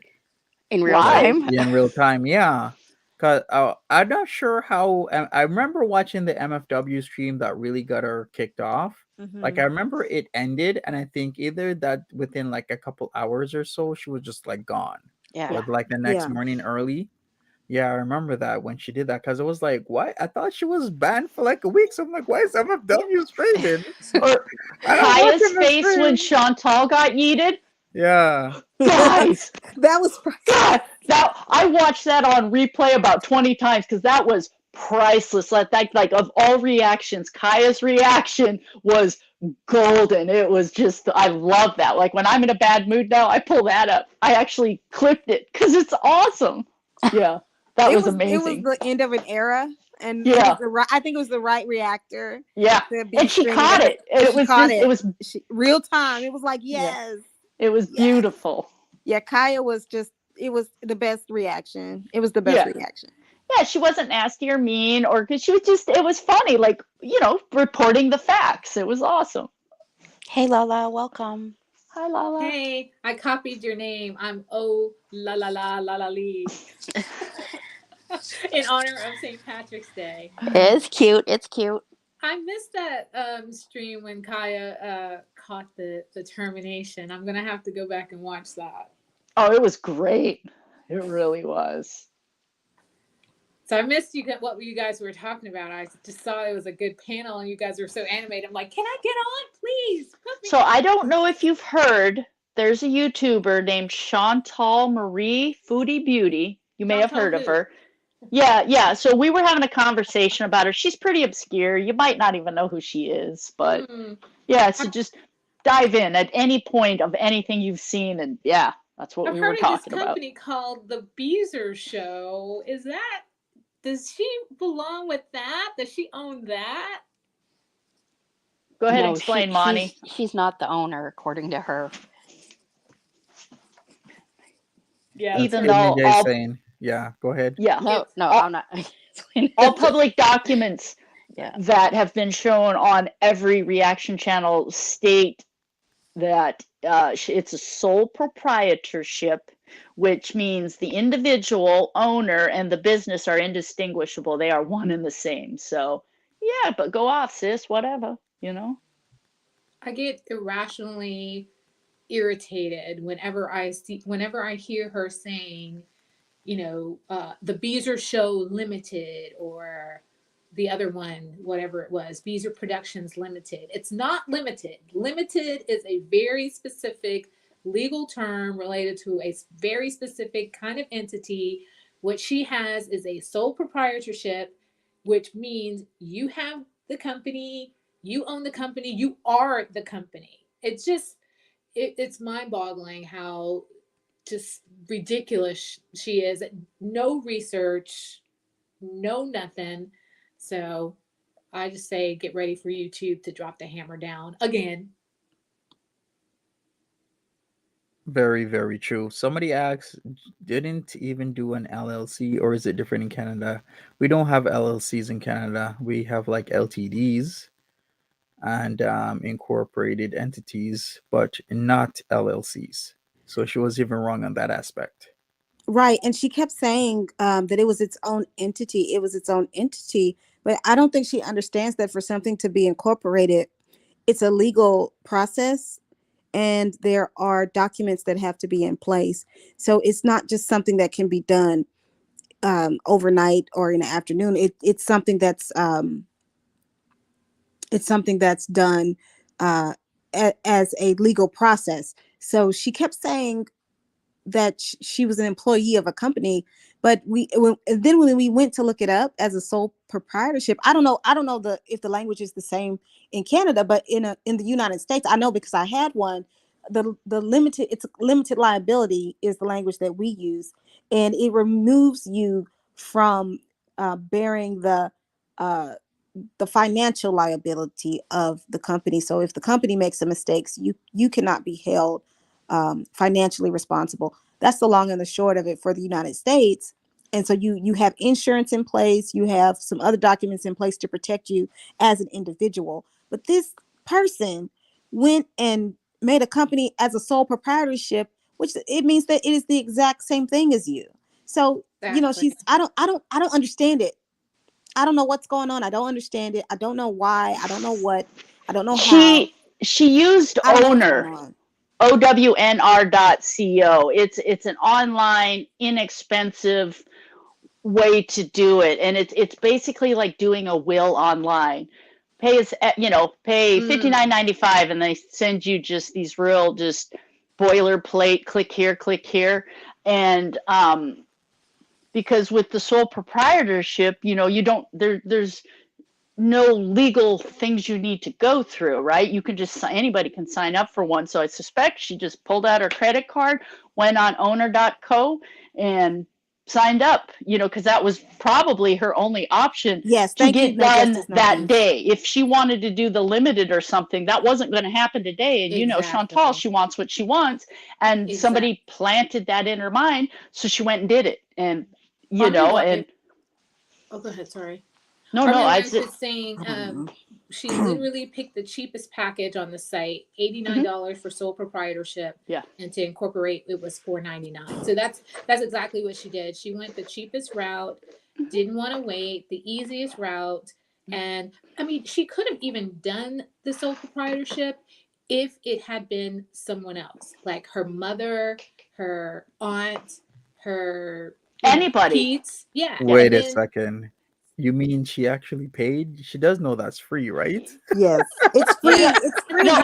In real time? Yeah, in real time, yeah. Because I'm not sure how. I remember watching the MFW stream that really got her kicked off. Like, I remember it ended, and I think either that within like a couple hours or so, she was just like gone. Yeah. Or like the next morning early. Yeah, I remember that when she did that because it was like, what? I thought she was banned for like a week. So I'm like, why is MFW streaming? Or I don't watch Kaya's the face when stream. Chantal got yeeted. Yeah. Guys, That was God, that I watched that on replay about 20 times because that was priceless. Like of all reactions, Kaya's reaction was golden. It was just I love that. Like when I'm in a bad mood now, I pull that up. I actually clipped it because it's awesome. Yeah, that was it was amazing. the end of an era, and it Yeah. was the right. I think it was the right reactor. Yeah, To be and she streaming caught that. it. It She was caught just it. it was Real time. It was like, Yeah. yes, it was yes. beautiful. Yeah, Kaya was just. It was the best reaction. It was the best Yeah. reaction. Yeah, she wasn't nasty or mean, or because she was just, it was funny, like, reporting the facts. It was awesome. Hey, Lala, welcome. Hi, Lala. Hey, I copied your name. I'm Oh La La La La La Lee. In honor of St. Patrick's Day. It's cute. It's cute. I missed that stream when Kaya caught the termination. I'm gonna have to go back and watch that. Oh, it was great. It really was. So I missed what you guys were talking about. I just saw it was a good panel and you guys were so animated. I'm like, can I get on, please? Put me So on. I don't know if you've heard, there's a YouTuber named Chantal Marie Foodie Beauty. You may have Chantal heard of who? her. Yeah. So we were having a conversation about her. She's pretty obscure. You might not even know who she is, but yeah, so just dive in at any point of anything you've seen, and yeah, that's what we were talking about. I've heard of this company called the BEEZER Show. Does she belong with that? Does she own that? Go ahead and No, explain, Monty. she's not the owner, according to her. Yeah. Even That's though Jay saying, yeah, go ahead. Yeah. No, all, I'm not. all public documents Yeah. that have been shown on every reaction channel state that it's a sole proprietorship, which means the individual owner and the business are indistinguishable. They are one and the same. So, yeah, but go off, sis, whatever, I get irrationally irritated whenever I hear her saying, the BEEZER Show Limited or the other one, whatever it was, BEEZER Productions Limited. It's not limited. Limited is a very specific legal term related to a very specific kind of entity. What she has is a sole proprietorship, which means you have the company, you own the company, you are the company. It's just, it's mind boggling how just ridiculous she is. No research, no nothing. So I just say get ready for YouTube to drop the hammer down again. Very, very true. Somebody asked, didn't even do an LLC, or is it different in Canada? We don't have LLCs in Canada. We have like LTDs and incorporated entities, but not LLCs. So she was even wrong on that aspect. Right, and she kept saying that it was its own entity. It was its own entity, but I don't think she understands that for something to be incorporated, it's a legal process, and there are documents that have to be in place. So it's not just something that can be done overnight or in the afternoon. It's something that's done as a legal process. So she kept saying that she was an employee of a company, but then when we went to look it up as a sole proprietorship, I don't know if the language is the same in Canada, but in the United States, I know because I had one. The limited liability is the language that we use, and it removes you from bearing the financial liability of the company. So if the company makes some mistakes, you cannot be held financially responsible. That's the long and the short of it for the United States. And so you have insurance in place, you have some other documents in place to protect you as an individual. But this person went and made a company as a sole proprietorship, which it means that it is the exact same thing as you. So Exactly. I don't understand it. I don't know what's going on. I don't understand it. I don't know why. I don't know what. I don't know how. She used I don't know what's going owner. on. OWNR.co. It's an online, inexpensive way to do it, and it's basically like doing a will online. Pay us, pay $59.95, and they send you just these real just boilerplate, click here, and because with the sole proprietorship, you don't there's no legal things you need to go through, right? You can just anybody can sign up for one. So I suspect she just pulled out her credit card, went on owner.co and signed up, because that was probably her only option Yes, to thank you, get No done Justice, No that Peace. day. If she wanted to do the limited or something, that wasn't going to happen today. And Exactly. Chantal, she wants what she wants, and somebody Exactly. planted that in her mind, so she went and did it. And I and realized, oh, go ahead. Sorry. no, I no, realized it's saying I don't know. she literally picked the cheapest package on the site, $89 for sole proprietorship. Yeah. And to incorporate, it was $4.99. So that's exactly what she did. She went the cheapest route, didn't want to wait, the easiest route. And I mean, she could have even done the sole proprietorship if it had been someone else, like her mother, her aunt, her anybody. Pete's. Yeah. Wait And a then second. You mean she actually paid? She does know that's free, right? Yes, it's free. yeah. It's free. No,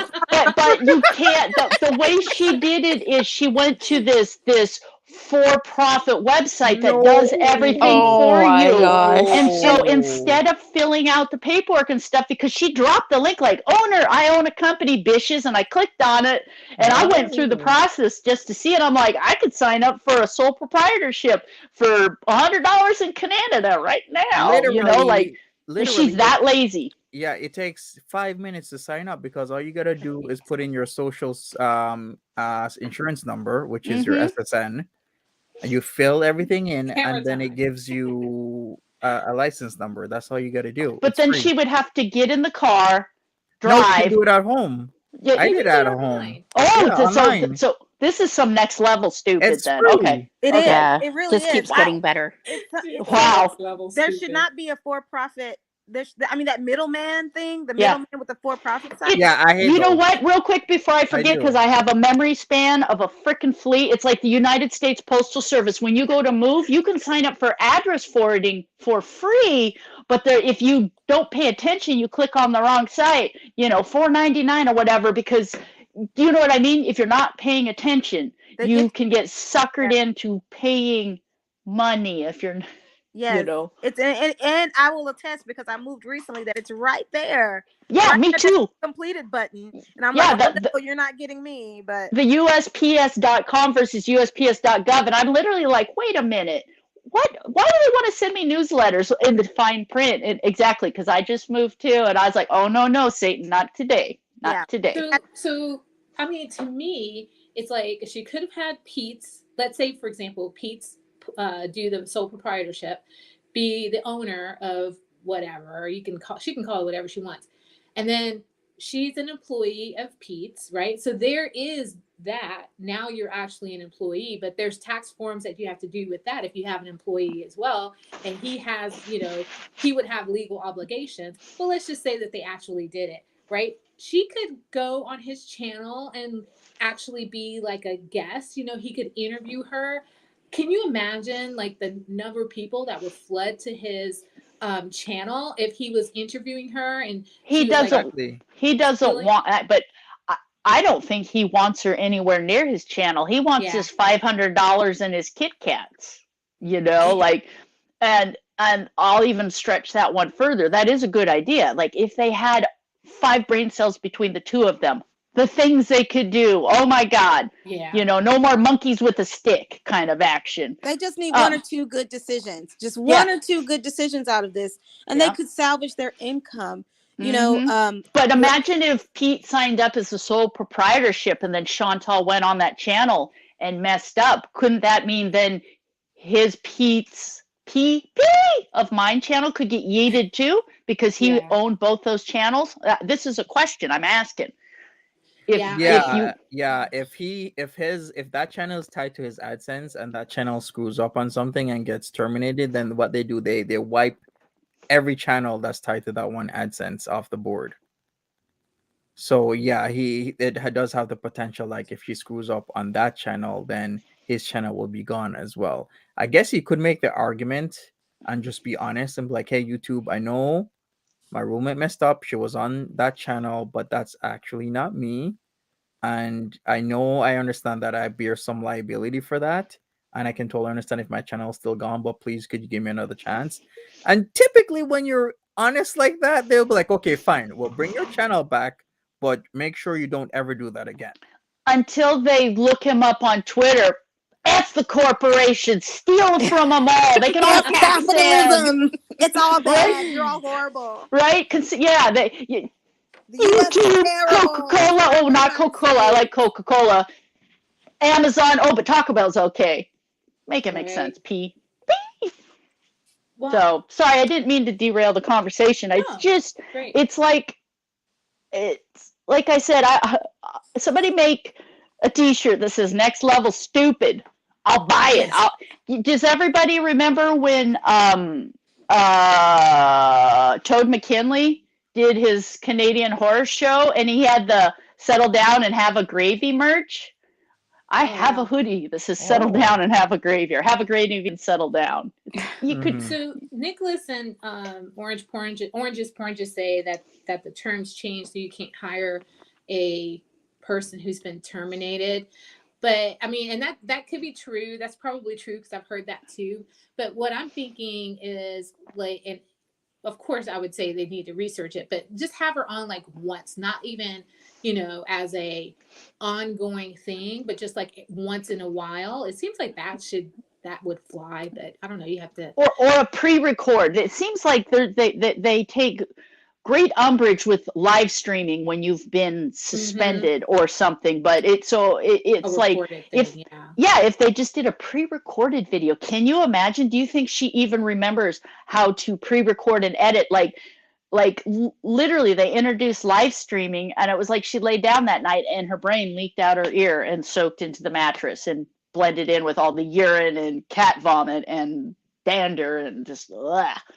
but you can't. The way she did it is she went to this for-profit website that does everything Oh for my you. gosh. And so No. instead of filling out the paperwork and stuff, because she dropped the link like, owner, I own a company, bitches, and I clicked on it, and I went through the No. process just to see it. I'm like, I could sign up for a sole proprietorship for $100 in Canada right now, Literally, and she's that lazy. yeah, it takes 5 minutes to sign up because all you gotta do is put in your social insurance number, which is your Mhm. SSN, and you fill everything in, Camera and then it time. gives you a license number. That's all you gotta do. But It's then free. she would have to get in the car, No, you can drive. do it at home. Yeah, I You did can it do at it home. online. oh, Yeah, online. so this is some next level stupid It's then. Okay. free. It Okay. is. Yeah. It really Just is. keeps getting better. It's Wow. Next level there should stupid. not be a for-profit. I mean, that middleman thing, the Yeah. middleman with the for-profit side. Yeah, I hate You know those. what? Real quick before I forget, because do. I have a memory span of a freaking fleet. It's like the United States Postal Service. When you go to move, you can sign up for address forwarding for free, but if you don't pay attention, you click on the wrong site. $4.99 or whatever. Because do you know what I mean? If you're not paying attention, They you get can get suckered into paying money if you're, yes. It's and I will attest because I moved recently that it's right there. Yeah, Right me at that too. completed button, and I'm Yeah, like, oh no, you're not getting me. But the USPS.com versus USPS.gov, and I'm literally like, wait a minute, what? Why do they want to send me newsletters in the fine print? Exactly, because I just moved too, and I was like, oh no, Satan, not today, not yeah, today. So I mean, to me, it's like she could have had Pete's. Let's say, for example, Pete's do the sole proprietorship, be the owner of whatever. She can call it whatever she wants, and then she's an employee of Pete's, right? So there is that. Now you're actually an employee, but there's tax forms that you have to do with that if you have an employee as well. And he has, he would have legal obligations. But let's just say that they actually did it, right? She could go on his channel and actually be like a guest. He could interview her. Can you imagine like the number of people that would flood to his channel if he was interviewing her and He she was like Exactly. he doesn't spilling? want that, but I don't think he wants her anywhere near his channel. He wants Yeah. his $500 and his Kit Kats, like, and I'll even stretch that one further. That is a good idea. Like if they had 5 brain cells between the two of them, the things they could do. Oh my God. Yeah. No more monkeys with a stick kind of action. they just need one or two good decisions, just one or two good decisions out of this, and they could salvage their income. But imagine if Pete signed up as a sole proprietorship and then Chantal went on that channel and messed up. Couldn't that mean then his Pete's P of mine channel could get yeeted too because he owned both those channels? This is a question I'm asking. If that channel is tied to his AdSense and that channel screws up on something and gets terminated, then what they do, they wipe every channel that's tied to that one AdSense off the board. So yeah, it does have the potential, like if she screws up on that channel, then his channel will be gone as well. I guess you could make the argument and just be honest and be like, hey, YouTube, I know my roommate messed up. She was on that channel, but that's actually not me. And I understand that I bear some liability for that. And I can totally understand if my channel is still gone, but please, could you give me another chance? And typically, when you're honest like that, they'll be like, okay, fine, we'll bring your channel back, but make sure you don't ever do that again. Until they look him up on Twitter. F the corporation, steal from them all. They can all F tax him. capitalism. It's all bad. Right? You're all horrible. Right? Yeah, The US is YouTube, terrible. Coca-Cola. Oh, not Coca-Cola. I like Coca-Cola. Amazon. Oh, but Taco Bell's okay. Make it make sense, P. Well, So, sorry, I didn't mean to derail the conversation. No, It's just, great. it's like I said, somebody make a t-shirt that says next level stupid. I'll buy it. Does everybody remember when Toad McKinley did his Canadian horror show and he had the settle down and have a gravy merch? I have a hoodie that says settle down and have a gravy, or have a gravy and settle down. You could. So Nicholas and Oranges Porn just say that the terms change, so you can't hire a person who's been terminated. But I mean, and that could be true. That's probably true because I've heard that too. But what I'm thinking is like, and of course I would say they need to research it, but just have her on like once, not even, as a ongoing thing, but just like once in a while. It seems like that would fly, but I don't know. You have to, or a pre-record. It seems like they take great umbrage with live streaming when you've been suspended or something, but it's like if they just did a pre-recorded video. Can you imagine? Do you think she even remembers how to pre-record and edit? Like literally they introduced live streaming, and it was like she laid down that night and her brain leaked out her ear and soaked into the mattress and blended in with all the urine and cat vomit and dander and just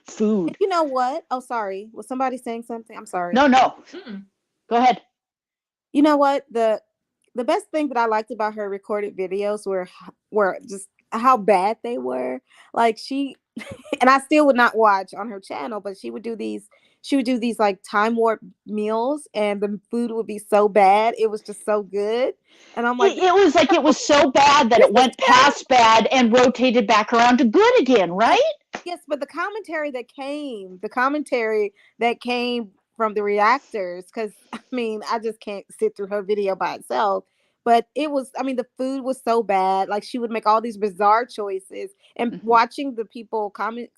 food. You know what? Oh, sorry. Was somebody saying something? I'm sorry. No. Go ahead. You know what? The best thing that I liked about her recorded videos were just how bad they were. Like she, and I still would not watch on her channel, but she would do these like time warp meals, and the food would be so bad. It was just so good. And I'm like, it was so bad that it went past bad and rotated back around to good again, right? Yes, but the commentary that came from the reactors, because I mean, I just can't sit through her video by itself. But it was, I mean, the food was so bad. Like she would make all these bizarre choices, and watching the people comment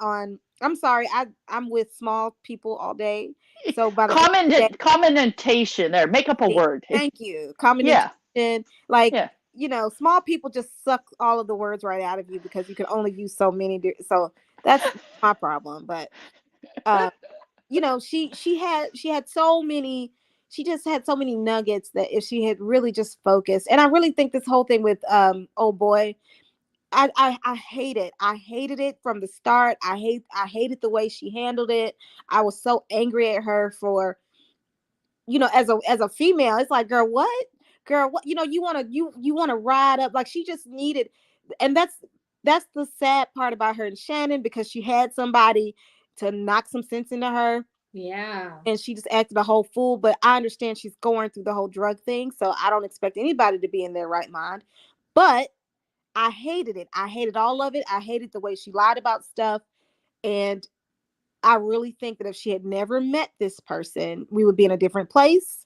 on. I'm sorry, I'm with small people all day. So by the commentation there, make up a word. Thank you. Commentation. Small people just suck all of the words right out of you because you can only use so many. So that's my problem. But she had so many. She just had so many nuggets that if she had really just focused, and I really think this whole thing with oh boy, I hate it. I hated it from the start. I hated the way she handled it. I was so angry at her for, as a female, it's like, girl, what? You want to ride up, like she just needed. And that's the sad part about her and Shannon, because she had somebody to knock some sense into her. Yeah. And she just acted a whole fool. But I understand she's going through the whole drug thing, so I don't expect anybody to be in their right mind. But I hated it. I hated all of it. I hated the way she lied about stuff. And I really think that if she had never met this person, we would be in a different place.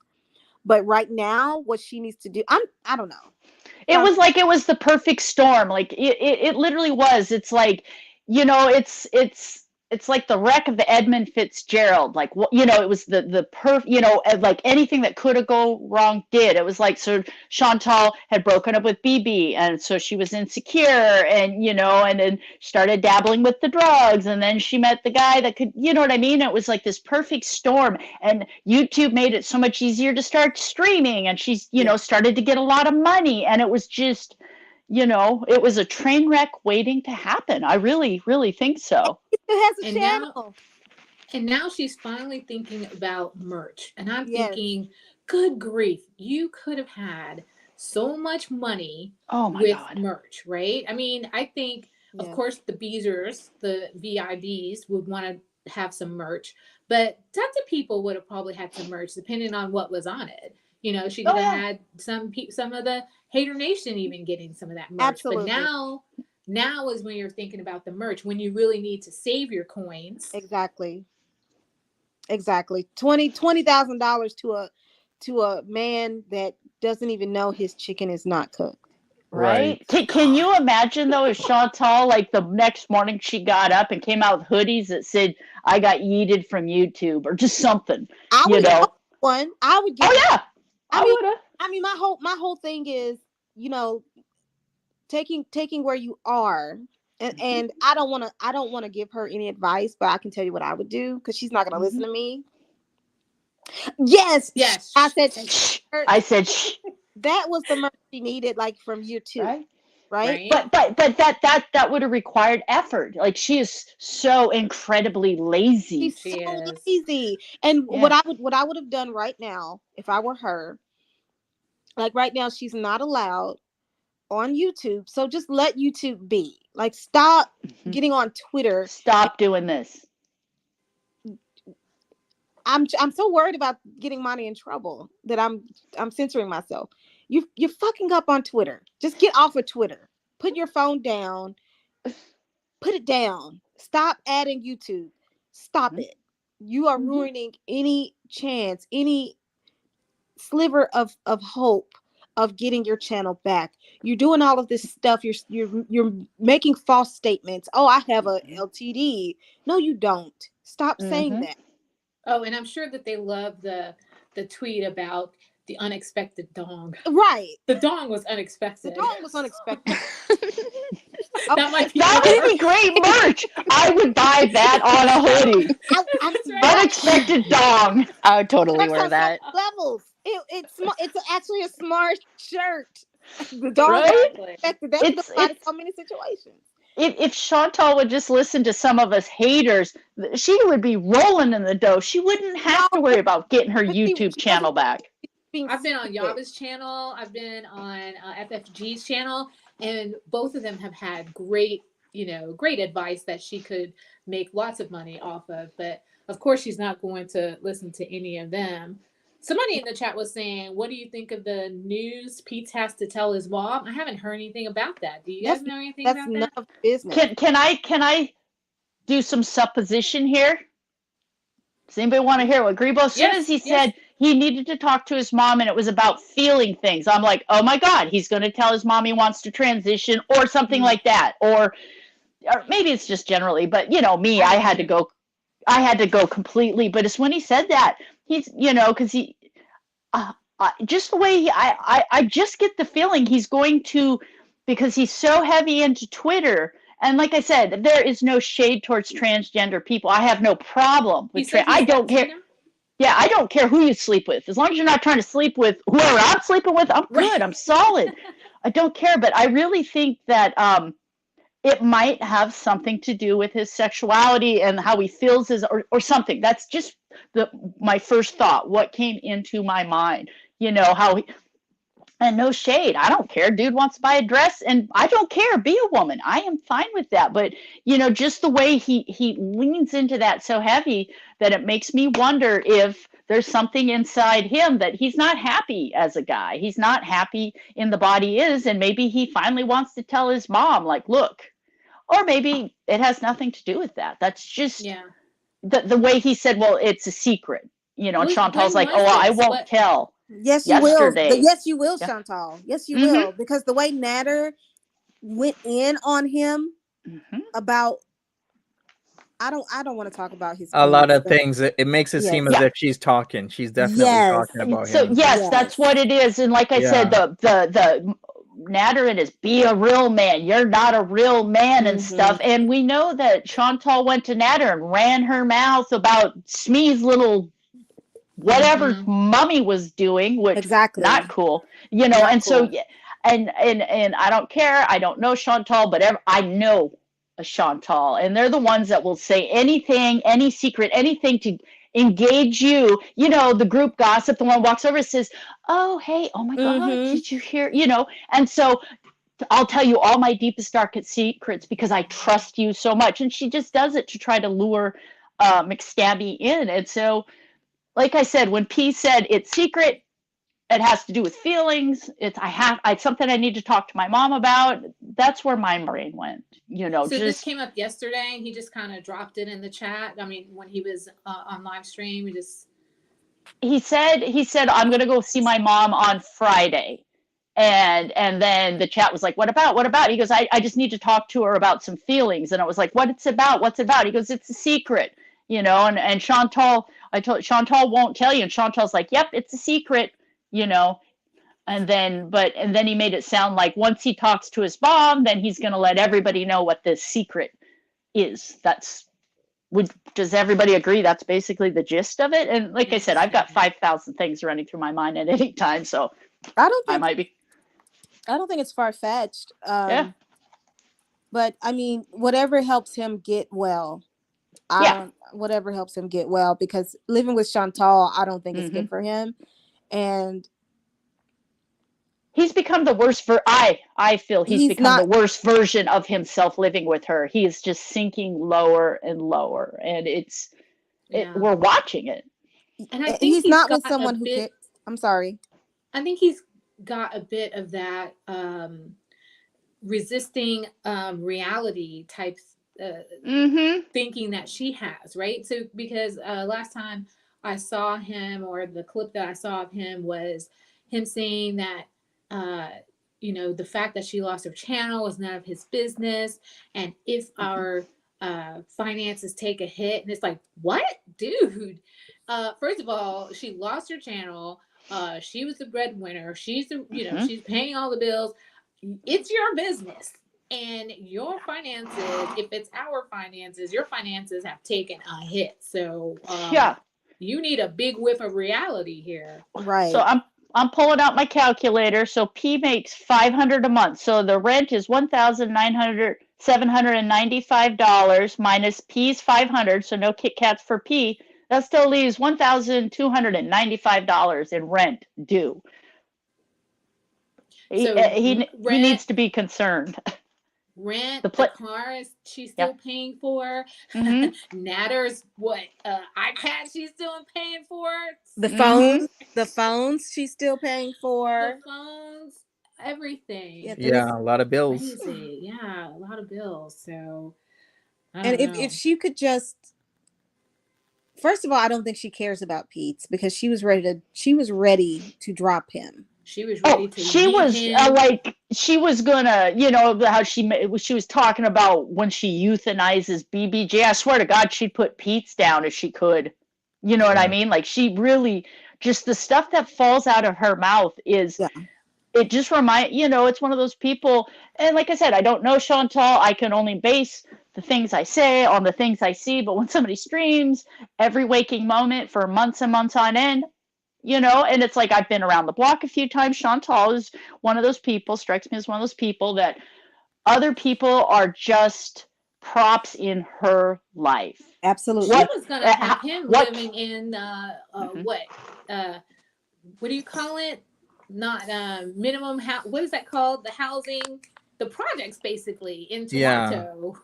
But right now, what she needs to do, I don't know. It was like it was the perfect storm. Like it literally was. It's like, it's like the wreck of the Edmund Fitzgerald. Like, it was the like anything that could have go wrong did. It was like, so Chantal had broken up with BB, and so she was insecure, and and then started dabbling with the drugs, and then she met the guy that could, you know what I mean? It was like this perfect storm, and YouTube made it so much easier to start streaming, and she's started to get a lot of money, and it was just, it was a train wreck waiting to happen. I really, really think so. It has a channel. Now she's finally thinking about merch. And I'm thinking, good grief, you could have had so much money Oh my with God. merch, right? I mean, I think, of Yeah. course, the BEEZERs, the VIBs would want to have some merch, but tons of people would have probably had some merch depending on what was on it. You know, she could Oh have yeah. had some of the Hater Nation even getting some of that merch. But Absolutely. now is when you're thinking about the merch, when you really need to save your coins. Exactly. $20,000 to a man that doesn't even know his chicken is not cooked. Right? Can you imagine though if Chantal, like the next morning she got up and came out with hoodies that said, "I got yeeted from YouTube," or just something, I you would get know? one. I would get. Oh yeah, I I mean, would have. my whole thing is, you know, taking where you are, and I don't want to give her any advice, but I can tell you what I would do because she's not going to listen to me. Yes, Yes. I said. I said, shh. That was the merch she needed, like from year 2, Right? right? Right. But that would have required effort. Like she is so incredibly lazy. She's She so is. lazy. And Yeah. what I would have done right now if I were her, like right now she's not allowed on YouTube. So just let YouTube be. Like stop getting on Twitter. Stop doing this. I'm so worried about getting Monty in trouble that I'm censoring myself. You're fucking up on Twitter. Just get off of Twitter. Put your phone down. Put it down. Stop adding YouTube. Stop it. You are ruining any chance, any sliver of hope of getting your channel back. You're doing all of this stuff. You're making false statements. Oh, I have a LTD. No, you don't. Stop saying that. Oh, and I'm sure that they love the tweet about the unexpected dong. Right. The dong was unexpected. The dong was unexpected. That might be That would be great merch. I would buy that on a hoodie. Unexpected dong. I would totally wear that. Levels. It's actually a smart shirt. The dong Right? was unexpected. That would apply to so many situations. If Chantal would just listen to some of us haters, she would be rolling in the dough. She wouldn't have to worry about getting her YouTube channel back. I've been on Yava's channel. I've been on FFG's channel, and both of them have had great advice that she could make lots of money off of. But of course, she's not going to listen to any of them. Somebody in the chat was saying, "What do you think of the news Pete has to tell his mom?" I haven't heard anything about that. Do you guys know anything about that? That's none of business. Can I do some supposition here? Does anybody want to hear what Grebo? As soon as he said he needed to talk to his mom and it was about feeling things, I'm like, oh my God, he's going to tell his mom he wants to transition or something like that. Or maybe it's just generally, but you know, me, I had to go completely. But it's when he said that, he's, because he, just the way I just get the feeling he's going to, because he's so heavy into Twitter. And like I said, there is no shade towards transgender people. I have no problem with I don't care. Yeah, I don't care who you sleep with. As long as you're not trying to sleep with whoever I'm sleeping with, I'm good. I'm solid. I don't care. But I really think that it might have something to do with his sexuality and how he feels or something. That's just my first thought, what came into my mind. And no shade. I don't care. Dude wants to buy a dress and I don't care. Be a woman. I am fine with that. But, just the way he leans into that so heavy that it makes me wonder if there's something inside him that he's not happy as a guy. He's not happy in the body he is. And maybe he finally wants to tell his mom, like, look, or maybe it has nothing to do with that. That's just the way he said, well, it's a secret, and Chantal's like, oh, I won't tell. Yes, you will. Yes, you will, Chantal. Yes, you will. Because the way Natter went in on him about, I don't want to talk about his. A lot of things. It makes it seem as if she's talking. She's definitely talking about him. So yes, that's what it is. And like I said, the Natter and his be a real man. You're not a real man and stuff. And we know that Chantal went to Natter and ran her mouth about Smee's little whatever mummy was doing, which not cool, and so and I don't care. I don't know Chantal, but I know a Chantal, and they're the ones that will say anything, any secret, anything to engage you. You know, the group gossip, the one walks over and says, oh, hey, oh my God, Mm-hmm. did you hear? You know, and so I'll tell you all my deepest, darkest secrets because I trust you so much. And she just does it to try to lure McStabby in. And so, like I said, when P said it's secret, it has to do with feelings. It's something I need to talk to my mom about. That's where my brain went. You know, So this just came up yesterday. He just kind of dropped it in the chat. I mean, when he was on live stream, he said I'm gonna go see my mom on Friday. And then the chat was like, what about? He goes, I just need to talk to her about some feelings. And I was like, what's it about? He goes, it's a secret, you know. And Chantal, I told Chantal won't tell you. And Chantal's like, yep, it's a secret, you know. And then he made it sound like once he talks to his mom, then he's going to let everybody know what this secret is. Does everybody agree that's basically the gist of it? And like I said, I've got 5,000 things running through my mind at any time, so I don't think might be. I don't think it's far-fetched. Yeah. But I mean, whatever helps him get well. Whatever helps him get well, because living with Chantal, I don't think it's good for him. And he's become the worst I feel he's become the worst version of himself living with her. He is just sinking lower and lower, and we're watching it. And I think he's not with someone who cares. I'm sorry. I think he's got a bit of that resisting reality type thinking that she has, right? So because last time I saw him, or the clip that I saw of him, was him saying that you know, the fact that she lost her channel was none of his business, and if our finances take a hit, and it's like, what, dude? First of all, she lost her channel. She was the breadwinner. She's the, you know, she's paying all the bills. It's your business, and your finances, if it's our finances, your finances have taken a hit. So you need a big whiff of reality here. Right. So I'm pulling out my calculator. So P makes $500 a month. So the rent is $1,795 minus P's $500. So no Kit Kats for P. That still leaves $1,295 in rent due. He needs to be concerned. Rent, the cars she's still paying for. Natter's iPad she's still paying for. The phones she's still paying for. The phones, everything. Yeah, a lot of bills. Crazy. Yeah, a lot of bills. So, and if she could just, first of all, I don't think she cares about Pete, because she was ready to drop him. She was ready to. She was she was gonna, you know, how she was talking about when she euthanizes BBJ. I swear to God, she'd put Pete's down if she could. You know what I mean? Like, she really, just the stuff that falls out of her mouth is, it just you know, it's one of those people. And like I said, I don't know Chantal. I can only base the things I say on the things I see. But when somebody streams every waking moment for months and months on end, you know, and it's like, I've been around the block a few times. Chantal is one of those people, strikes me as one of those people that other people are just props in her life. Absolutely. She was going to have him living in, what do you call it? Not minimum, what is that called? The housing, the projects, basically, in Toronto.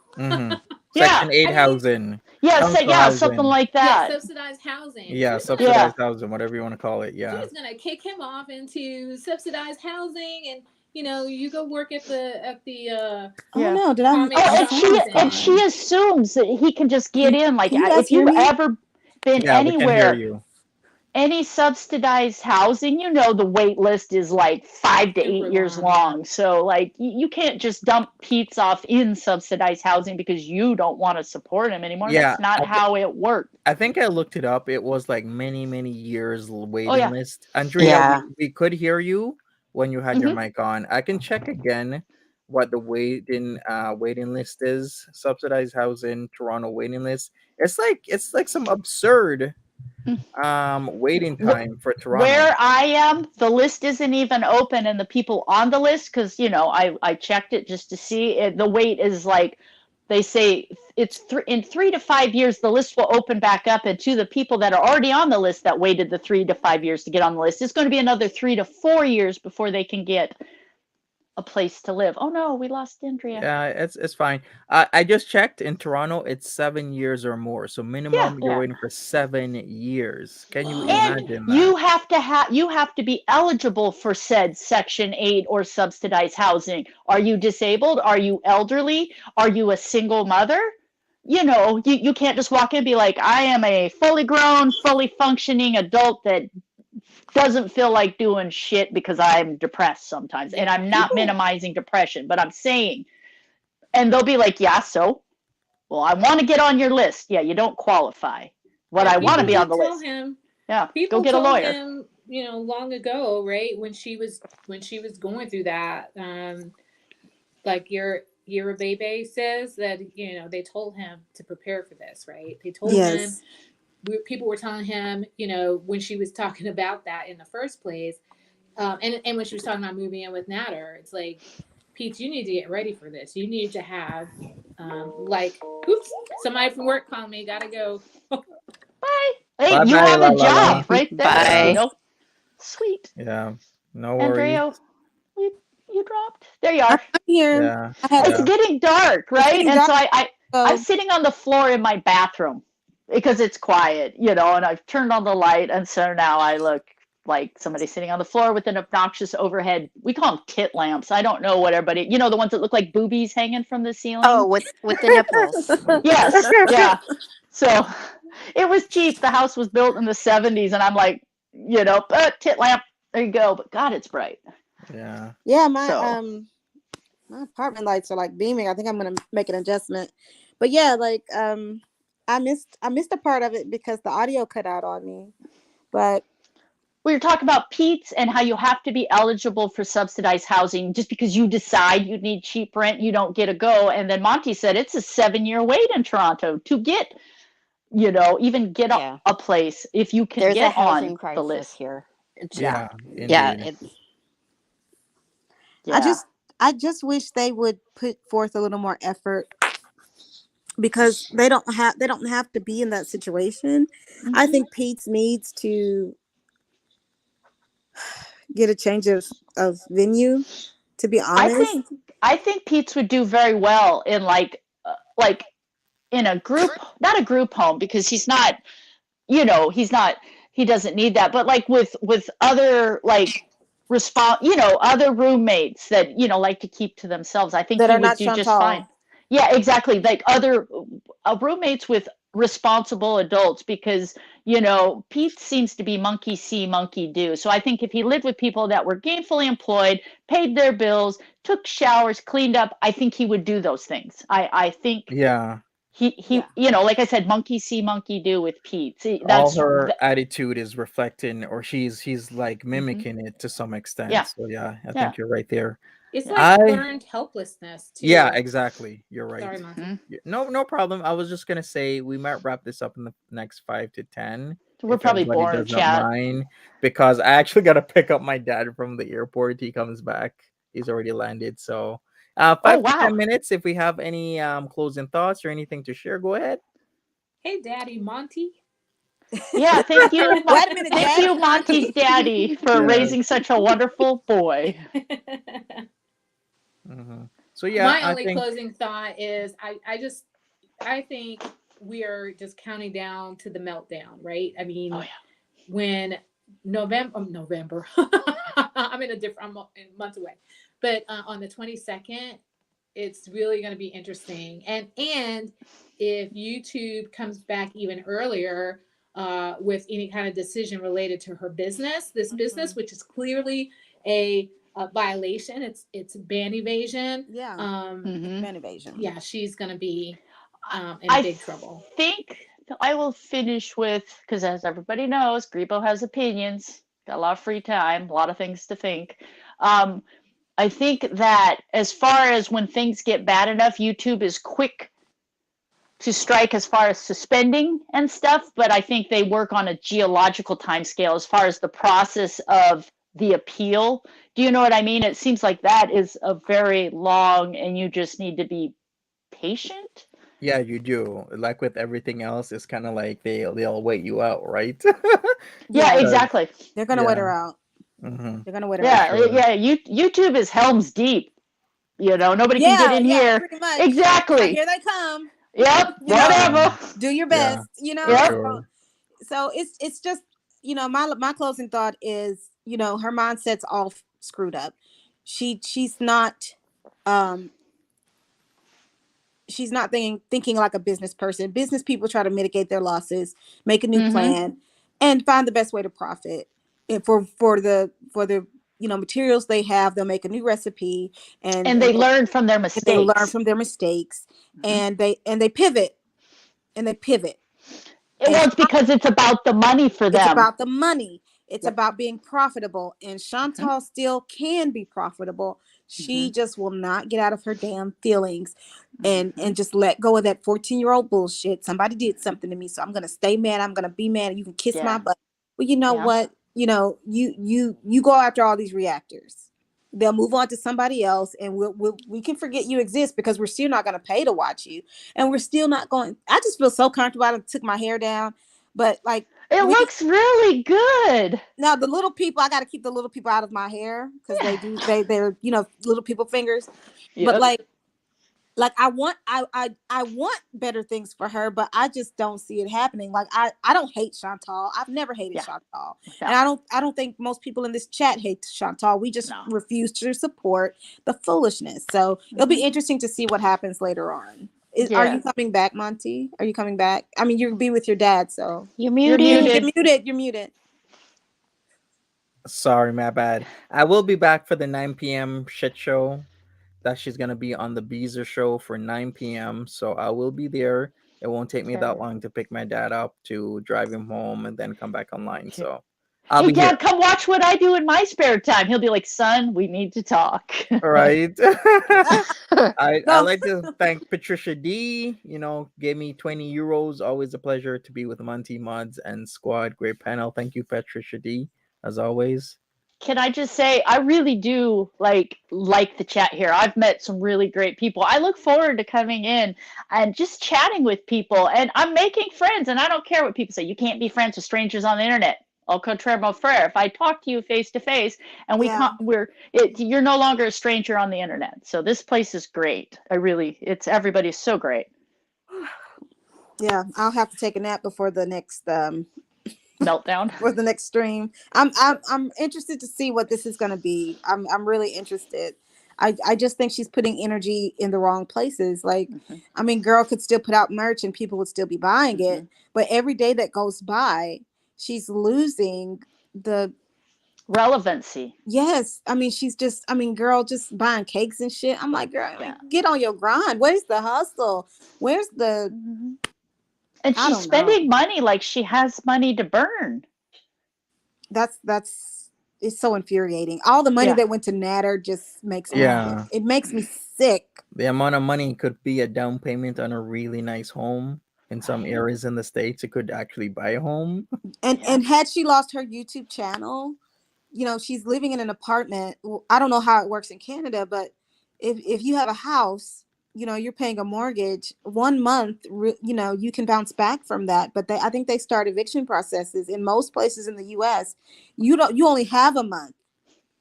Section 8 housing. Something like that. Yeah, subsidized housing. Yeah, subsidized housing, whatever you want to call it. Yeah. She's gonna kick him off into subsidized housing, and you know, you go work at the. And she assumes that he can just get in. Like, if you've ever been anywhere, any subsidized housing, you know, the wait list is like 5 to 8 years long. So, like, you can't just dump Pete's off in subsidized housing because you don't want to support him anymore. Yeah, that's not how it worked. I think I looked it up. It was like many, many years waiting list. Andrea, we could hear you when you had your mic on. I can check again what the waiting list is. Subsidized housing, Toronto waiting list. It's like some absurd waiting time for Toronto. Where I am, the list isn't even open, and the people on the list, because, you know, I checked it just to see it, the wait is like, they say in 3 to 5 years, the list will open back up, and to the people that are already on the list that waited the 3 to 5 years to get on the list, it's going to be another 3 to 4 years before they can get a place to live. Oh no, we lost Andrea. Yeah, it's fine. I just checked in Toronto. It's 7 years or more. So minimum, you're Yeah. waiting for 7 years. Can you And imagine you that? have to be eligible for said Section 8 or subsidized housing. Are you disabled? Are you elderly? Are you a single mother? You can't just walk in and be like, I am a fully grown, fully functioning adult that doesn't feel like doing shit because I'm depressed sometimes. And I'm not minimizing depression, but I'm saying, and they'll be like, yeah, so, well, I want to get on your list. Yeah, you don't qualify. What I want to be on the list. Yeah, go get a lawyer. Him, long ago, right, when she was going through that, like your baby says that they told him to prepare for this, right? They told him. People were telling him, when she was talking about that in the first place, and when she was talking about moving in with Natter, it's like, Pete, you need to get ready for this. You need to have, oops, somebody from work called me. Gotta go. Bye. Hey, Bye you bye, have la a la la. job right there. Bye. Sweet. Yeah, no worries. Andrea, you dropped. There you are. I'm here. Yeah, It's yeah. getting dark, It's right? getting And dark, so I'm so sitting on the floor in my bathroom because it's quiet, and I've turned on the light, and so now I look like somebody sitting on the floor with an obnoxious overhead. We call them tit lamps. I don't know what everybody, the ones that look like boobies hanging from the ceiling. Oh, with the nipples. Yes, yeah. So it was cheap. The house was built in the 70s, and I'm like, tit lamp. There you go. But God, it's bright. Yeah. yeah, my apartment lights are like beaming. I think I'm gonna make an adjustment. But yeah, like I missed a part of it because the audio cut out on me. But We were talking about Pete's and how you have to be eligible for subsidized housing. Just because you decide you need cheap rent, you don't get a go. And then Monty said it's a 7-year wait in Toronto to get, even get Yeah. a place if you can There's a get housing on the crisis list. here. It's, Yeah, yeah, indeed. it's Yeah. I just wish they would put forth a little more effort because they don't have to be in that situation. I think Pete's needs to get a change of venue, to be honest. I think Pete's would do very well in like in a group, not a group home, because he's not, he doesn't need that, but like with other other roommates that like to keep to themselves. I think That he are would not do just fine. Chantal. Yeah, exactly. Like other roommates with responsible adults, because Pete seems to be monkey see, monkey do. So I think if he lived with people that were gainfully employed, paid their bills, took showers, cleaned up, I think he would do those things. I think Yeah. he Yeah. like I said, monkey see, monkey do with Pete. See, All her attitude is reflecting, or he's like Mhm. mimicking it to some extent. Yeah. So yeah, I Yeah. think you're right there. It's Yeah. like I learned helplessness too. Yeah, exactly. You're right. Sorry, Monty. Mhm. No problem. I was just gonna say we might wrap this up in the next 5 to 10 We're if probably everybody boring, does not chat. mind, because I actually gotta pick up my dad from the airport. He comes back. He's already landed. So 5 to 10 minutes. If we have any closing thoughts or anything to share, go ahead. Hey, Daddy Monty. Yeah, thank you. Wait a minute, Thank you, Monty's daddy, for Yeah. raising such a wonderful boy. So yeah, My I only think closing thought is I think we are just counting down to the meltdown, right? I mean, Oh, yeah. when November, I'm in a different, I'm a month away, but on the 22nd, it's really going to be interesting. And if YouTube comes back even earlier with any kind of decision related to her business, this business, which is clearly a violation, it's ban evasion. Yeah. Ban evasion. Yeah, she's going to be in I big trouble. think I will finish with, because as everybody knows, Grebo has opinions, got a lot of free time, a lot of things to think. I think that as far as when things get bad enough, YouTube is quick to strike as far as suspending and stuff, but I think they work on a geological time scale as far as the process of the appeal. Do you know what I mean? It seems like that is a very long, and you just need to be patient. Yeah, you do. Like with everything else, it's kind of like they'll wait you out, right? Yeah, Yeah, 'Cause- exactly. they're gonna wait yeah. her out. Hmm. They're gonna wait her For out. Yeah, sure. yeah. YouTube is Helm's Deep. Nobody can get Yeah, in yeah, here. pretty much. Exactly. Here they come. Yep. You know, Hmm. Whatever. do your Yeah, best. You for know, Yep. so sure. so it's just my closing thought is her mindset's all screwed up. She's not um she's not thinking like a business person. Business people try to mitigate their losses, make a new Mm-hmm. plan, and find the best way to profit. And for the materials they have, they'll make a new recipe, and And and they they, learn from their and they learn mistakes. from their mistakes, Mm-hmm. and they pivot, and they pivot. Well, And it's because it's about the money for it's them. about the money. It's Yep. about being profitable. And Mm-hmm. Chantal still can be profitable. She Mm-hmm. just will not get out of her damn feelings and Mm-hmm. just let go of that 14-year-old bullshit. Somebody did something to me, so I'm gonna stay mad. I'm gonna be mad. You can kiss my Yeah. butt. Well, you know Yeah. what? You go after all these reactors. They'll move on to somebody else, and we can forget you exist because we're still not going to pay to watch you, and we're still not going. I just feel so comfortable. I took my hair down, but like It we looks really good. now the little people, I got to keep the little people out of my hair because they're little people fingers. But Yep. like I want better things for her, but I just don't see it happening. Like I don't hate Chantal. I've never hated Yeah. Chantal. No. And I don't think most people in this chat hate Chantal. We just No. refuse to support the foolishness. So it'll be interesting to see what happens later on. Are you Yes. coming back, Monty? Are you coming back? I mean, you'll be with your dad, so You're You're muted. you're muted. muted. You're muted. Sorry, my bad. I will be back for the 9 p.m. shit show. That she's gonna be on the BEEZER show for 9 p.m. So I will be there. It won't take me that Okay. long to pick my dad up to drive him home and then come back online. Okay. So I'll Hey, be here. Dad, come watch what I do in my spare time. He'll be like, son, we need to talk. All right. I No. like to thank Patricia D. Gave me 20 euros. Always a pleasure to be with Monty Mods and Squad. Great panel. Thank you, Patricia D. As always. Can I just say, I really do like the chat here. I've met some really great people. I look forward to coming in and just chatting with people. And I'm making friends, and I don't care what people say. You can't be friends with strangers on the internet. Au contraire, mon frère. If I talk to you face to face, and Yeah. you're no longer a stranger on the internet. So this place is great. Everybody's so great. Yeah, I'll have to take a nap before the next Meltdown. for the next stream. I'm interested to see what this is going to be. I'm really interested. I just think she's putting energy in the wrong places. Like, Mm-hmm. I mean, girl could still put out merch and people would still be buying it, Mm-hmm. but every day that goes by, she's losing the Relevancy. yes. I mean, girl, just buying cakes and shit. I'm like, girl, Yeah. get on your grind. Where's the hustle? Where's the Mm-hmm. And I she's don't know. spending money like she has money to burn. That's it's so infuriating. All the money Yeah. that went to Natter just makes me Yeah. it makes me sick. The amount of money could be a down payment on a really nice home. In some Right. areas in the States, it could actually buy a home. And Yeah. and had she lost her YouTube channel, she's living in an apartment. Well, I don't know how it works in Canada, but if you have a house, you're paying a mortgage 1 month, you can bounce back from that. But I think they start eviction processes in most places in the US. You only have a month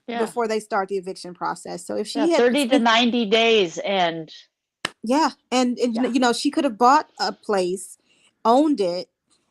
Yeah. before they start the eviction process. So if Yeah, she had 30 to 90 days. And yeah, and yeah. she could have bought a place, owned it,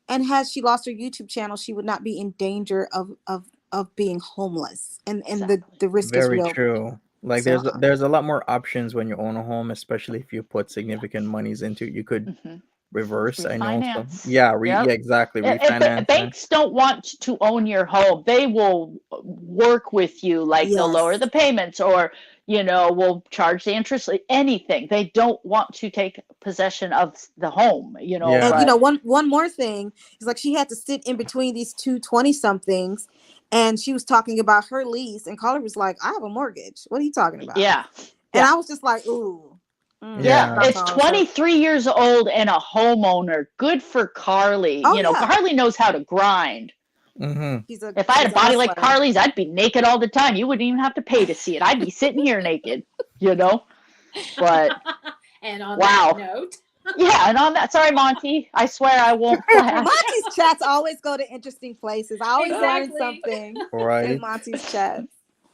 and had she lost her YouTube channel, she would not be in danger of being homeless. And Exactly. the risk is Very real. true. Like So there's a lot more options when you own a home, especially if you put significant monies into it. You could Mm-hmm. reverse. I know. So, Refinance. yeah, Yep. yeah, exactly. If Refinance. banks don't want to own your home, they will work with you. Like they'll lower yes. the payments, or will charge the interest, like anything. They don't want to take possession of the home. Yeah. And But one more thing is, like, she had to sit in between these two 20-somethings, and she was talking about her lease, and Carla was like, I have a mortgage. What are you talking about? yeah. And Yeah. I was just like, ooh. Yeah, Yeah. it's 23 years old and a homeowner. Good for Carly. Oh, yeah. Carly knows how to grind. Mm-hmm. If I had a she's body like hustler. Carly's, I'd be naked all the time. You wouldn't even have to pay to see it. I'd be sitting here naked, But And on Wow. that note, Yeah, and on that, sorry, Monty. I swear I won't flash. Monty's chats always go to interesting places. I always learn Exactly. something in Right. Monty's chats.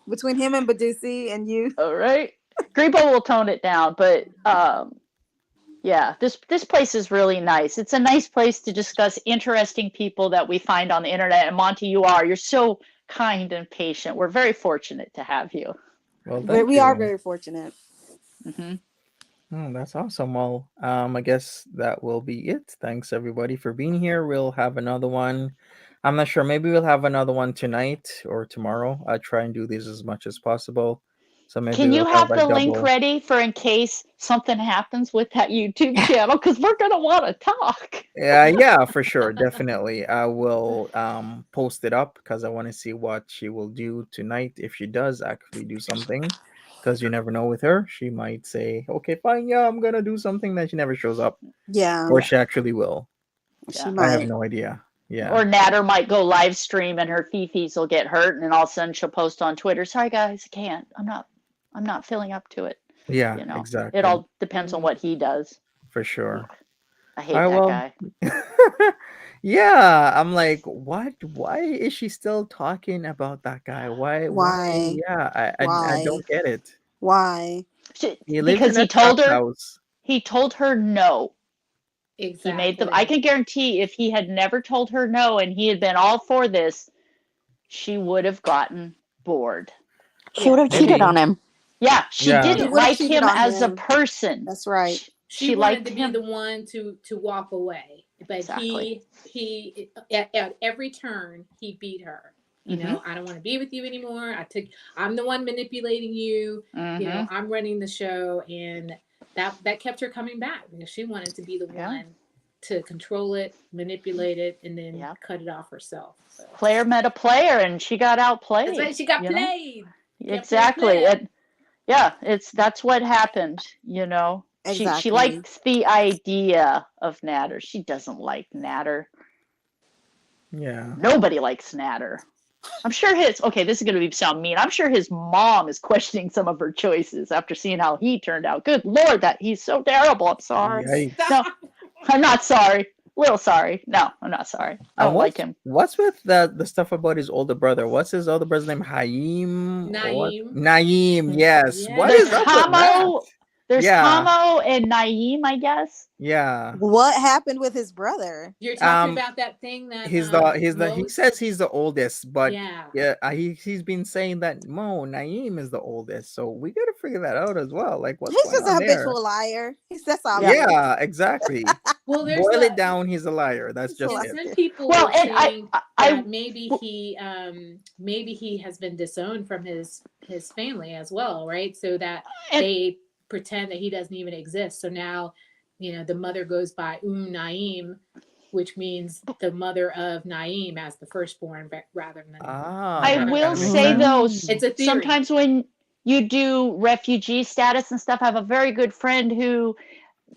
Between him and Badusi and you. All right. Grebo will tone it down, but yeah, this place is really nice. It's a nice place to discuss interesting people that we find on the internet. And Monty, you're so kind and patient. We're very fortunate to have you. Well, But thank we are you. very fortunate. Hmm. Oh, that's awesome. Well, I guess that will be it. Thanks everybody for being here. We'll have another one. I'm not sure. Maybe we'll have another one tonight or tomorrow. I'll try and do these as much as possible. So maybe Can you we'll have have a the link double. ready for in case something happens with that YouTube channel? Because we're gonna want to talk. Yeah, for sure. Definitely. I will post it up because I want to see what she will do tonight if she does actually do something. Because you never know with her. She might say, okay, fine, yeah, I'm gonna do something that she never shows up. Yeah, Or Yeah, she actually will. she yeah. I have might. no idea. Yeah. Or Natter might go live stream and her fifis will get hurt, and all of a sudden she'll post on Twitter, "Sorry guys, I can't. I'm not feeling up to it." Yeah, You know, it exactly. all depends on Mm. what he does. For Ugh, sure. I All hate right, that well. guy. Yeah, I'm like, what? Why is she still talking about that guy? Why? Why? Yeah, I Why? don't get it. Why? He lives Because in a trap house. he told her no. He made the. I Exactly. can guarantee if he had never told her no and he had been all for this, she would have gotten bored. She would have Yes. cheated Maybe. on him. Yeah, she Yeah. She didn't would have like cheated him on as a him. person. That's right. She She wanted liked to be him the one to walk away, but exactly. he at every turn he beat her. Hmm. I don't want to be with you anymore. I'm the one manipulating you. Hmm. I'm running the show, and that kept her coming back because she wanted to be the Yeah. one to control it, manipulate it, and then Yeah. cut it off herself. So Player met a player and she got that's outplayed, right. She got you know? played. Can't play Exactly. fair. It yeah, it's that's what happened, you know. She Exactly. likes the idea of Natter. She doesn't like Natter. Yeah. Nobody likes Natter. I'm sure his okay, this is gonna be sound mean. I'm sure his mom is questioning some of her choices after seeing how he turned out. Good Lord, that he's so terrible. I'm sorry. Yikes. No, Stop. I'm not sorry. A little sorry. No, I'm not sorry. I And don't like him. what's with the stuff about his older brother? What's his older brother's name? Haim or what? Naeem. Naeem. Yes. What There's is up with Yes. that? Kamo. There's Yeah. Kamo and Naeem, I guess. Yeah. What happened with his brother? You're talking Um. about that thing that He's the he Most. says he's the oldest, but Yeah. yeah, he's been saying that Naeem is the oldest. So we gotta figure that out as well. Like, what's He's going just a on there? habitual liar. That's Yeah. obvious. Yeah, exactly. Well, there's Boil a it down, he's a liar. That's He's a just and it. some liar. people Well, were and saying I that maybe he has been disowned from his family as well, right? So that and they pretend that he doesn't even exist. So now, the mother goes by Naeem, which means the mother of Naeem as the firstborn, rather than Ah, I that rather kind will of than makes say sense. though, Mm. it's a theory. sometimes when you do refugee status and stuff, I have a very good friend who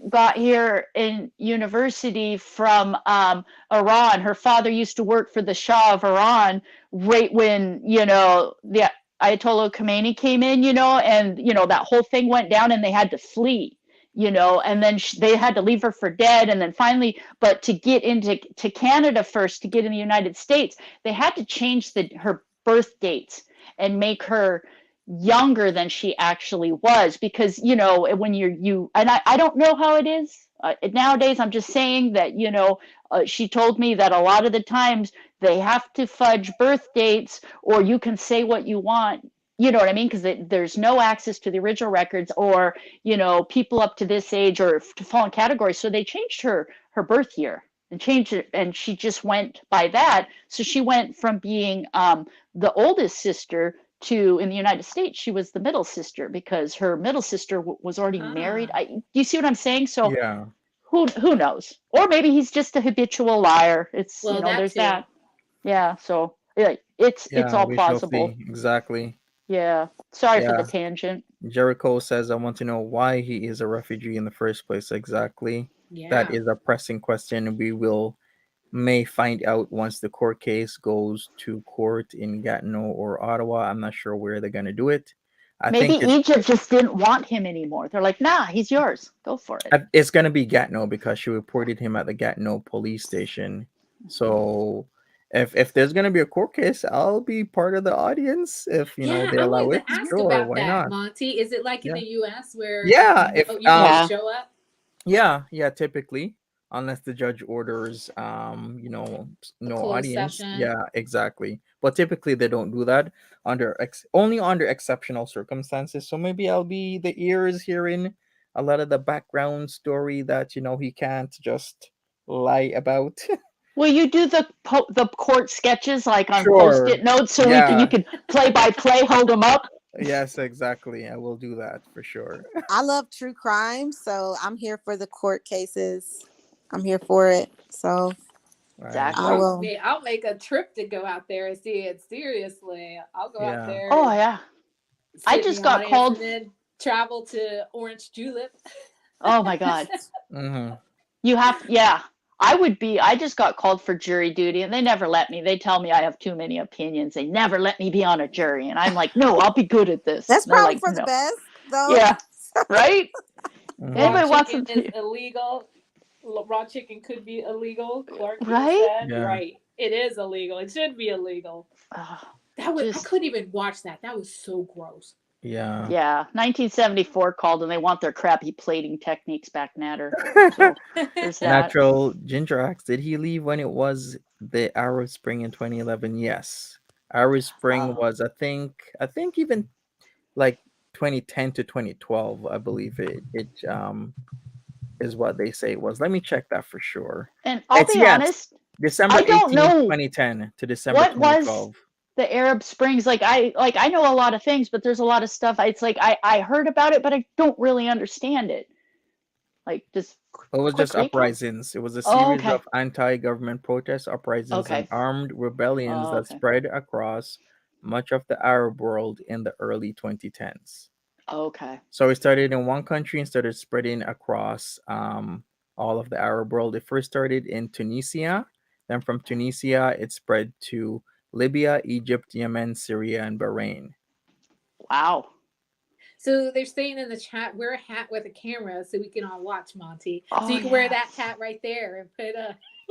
got here in university from Iran. Her father used to work for the Shah of Iran right when, the Ayatollah Khomeini came in, and, that whole thing went down and they had to flee. And then they had to leave her for dead. And then finally, but to get into to Canada first, to get in the United States, they had to change her birth dates and make her younger than she actually was because when and I don't know how it is nowadays. I'm just saying that she told me that a lot of the times they have to fudge birth dates or you can say what you want, you know what I mean, because there's no access to the original records or people up to this age or to fall in categories, so they changed her birth year and changed it and she just went by that. So she went from being the oldest sister to in the United States, she was the middle sister because her middle sister was already married. Ah, Do you see what I'm saying? So Yeah. who knows? Or maybe he's just a habitual liar. It's well, that there's too. that. Yeah. So yeah, it's Yeah, all we shall see. plausible. Exactly. Yeah. Sorry for the Yeah. tangent. Jericho says, I want to know why he is a refugee in the first place. Exactly. That Yeah. is a pressing question. We will may find out once the court case goes to court in Gatineau or Ottawa. I'm not sure where they're going to do it. I Maybe think Egypt just didn't want him anymore. They're like, nah, he's yours. Go for it. it's gonna be Gatineau because she reported him at the Gatineau police station. So if there's gonna be a court case, I'll be part of the audience if Yeah, they I allow wanted it. to ask Sure, about why that, not? Monty. Is it like in Yeah, the US where you yeah. can If go, you can just Yeah. show up? yeah, typically, unless the judge orders, A no closed audience. session? Yeah, exactly. But typically, they don't do that only under exceptional circumstances. So maybe I'll be the ears hearing a lot of the background story that he can't just lie about. Will you do the court sketches like on Sure. post-it notes so you Yeah. can play by play hold them up? Yes, exactly. I will do that for sure. I love true crime, so I'm here for the court cases. I'm here for it. So Right. I Exactly. will. I'll make a trip to go out there and see it. Seriously, I'll go out Yeah. there Oh and yeah. I sit in the just got audience and called. then travel to Orange Julep. Oh my God. Mm-hmm. You have, yeah. I just got called for jury duty and they never let me. They tell me I have too many opinions. They never let me be on a jury. And I'm like, no, I'll be good at this. That's And they're probably like, for the no. best, though. Yeah. Right? Raw Mm-hmm. Anybody wants chicken to, is illegal. Raw chicken could be illegal. Clark, you right? said Yeah. right. It is illegal. It should be illegal. I Just, couldn't even watch that. That was so gross. Yeah. yeah. 1974 called and they want their crappy plating techniques back natter. So there's that. Natural Ginger Axe, did he leave when it was the Arab Spring in 2011? Yes. Arab Spring Oh. was, I think even like 2010 to 2012, I believe it is what they say it was. Let me check that for sure. And I'll It's be yes, honest, December I don't 18th, know 2010 to December what was 2012. the Arab Springs. I know a lot of things, but there's a lot of stuff. It's like I heard about it, but I don't really understand it. Like just It was quick just recap. uprisings. It was a Oh, series okay. of anti-government protests, uprisings, and Okay. armed rebellions Oh, that okay. spread across much of the Arab world in the early 2010s. Okay. So it started in one country and started spreading across all of the Arab world. It first started in Tunisia. Then from Tunisia, it spread to Libya, Egypt, Yemen, Syria, and Bahrain. Wow. So they're saying in the chat, wear a hat with a camera so we can all watch Monty. So Oh you can wear yeah. that hat right there and put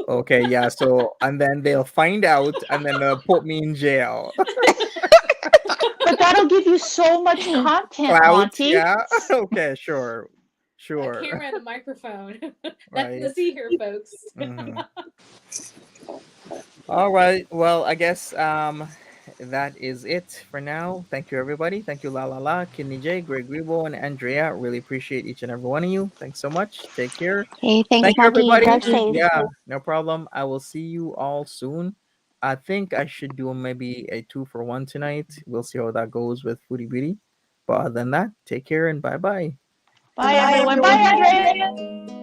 Okay, yeah. So, and then they'll find out and then they'll put me in jail. But that'll give you so much content, Clout, Monty. yeah. Okay, sure. a Sure. camera and a microphone. Nothing Right. to see here, folks. Hmm. All right. Well, I guess that is it for now. Thank you, everybody. Thank you, La La La, Kidney J, Greg Rebo, and Andrea. Really appreciate each and every one of you. Thanks so much. Take care. Hey, thanks, Thank you, Monty. Drive everybody. Thank safe. Yeah, you. no problem. I will see you all soon. I think I should do maybe a 2-for-1 tonight. We'll see how that goes with Foodie Beauty. But other than that, take care and bye bye. Bye Bye, everyone. Bye everyone. Andrea.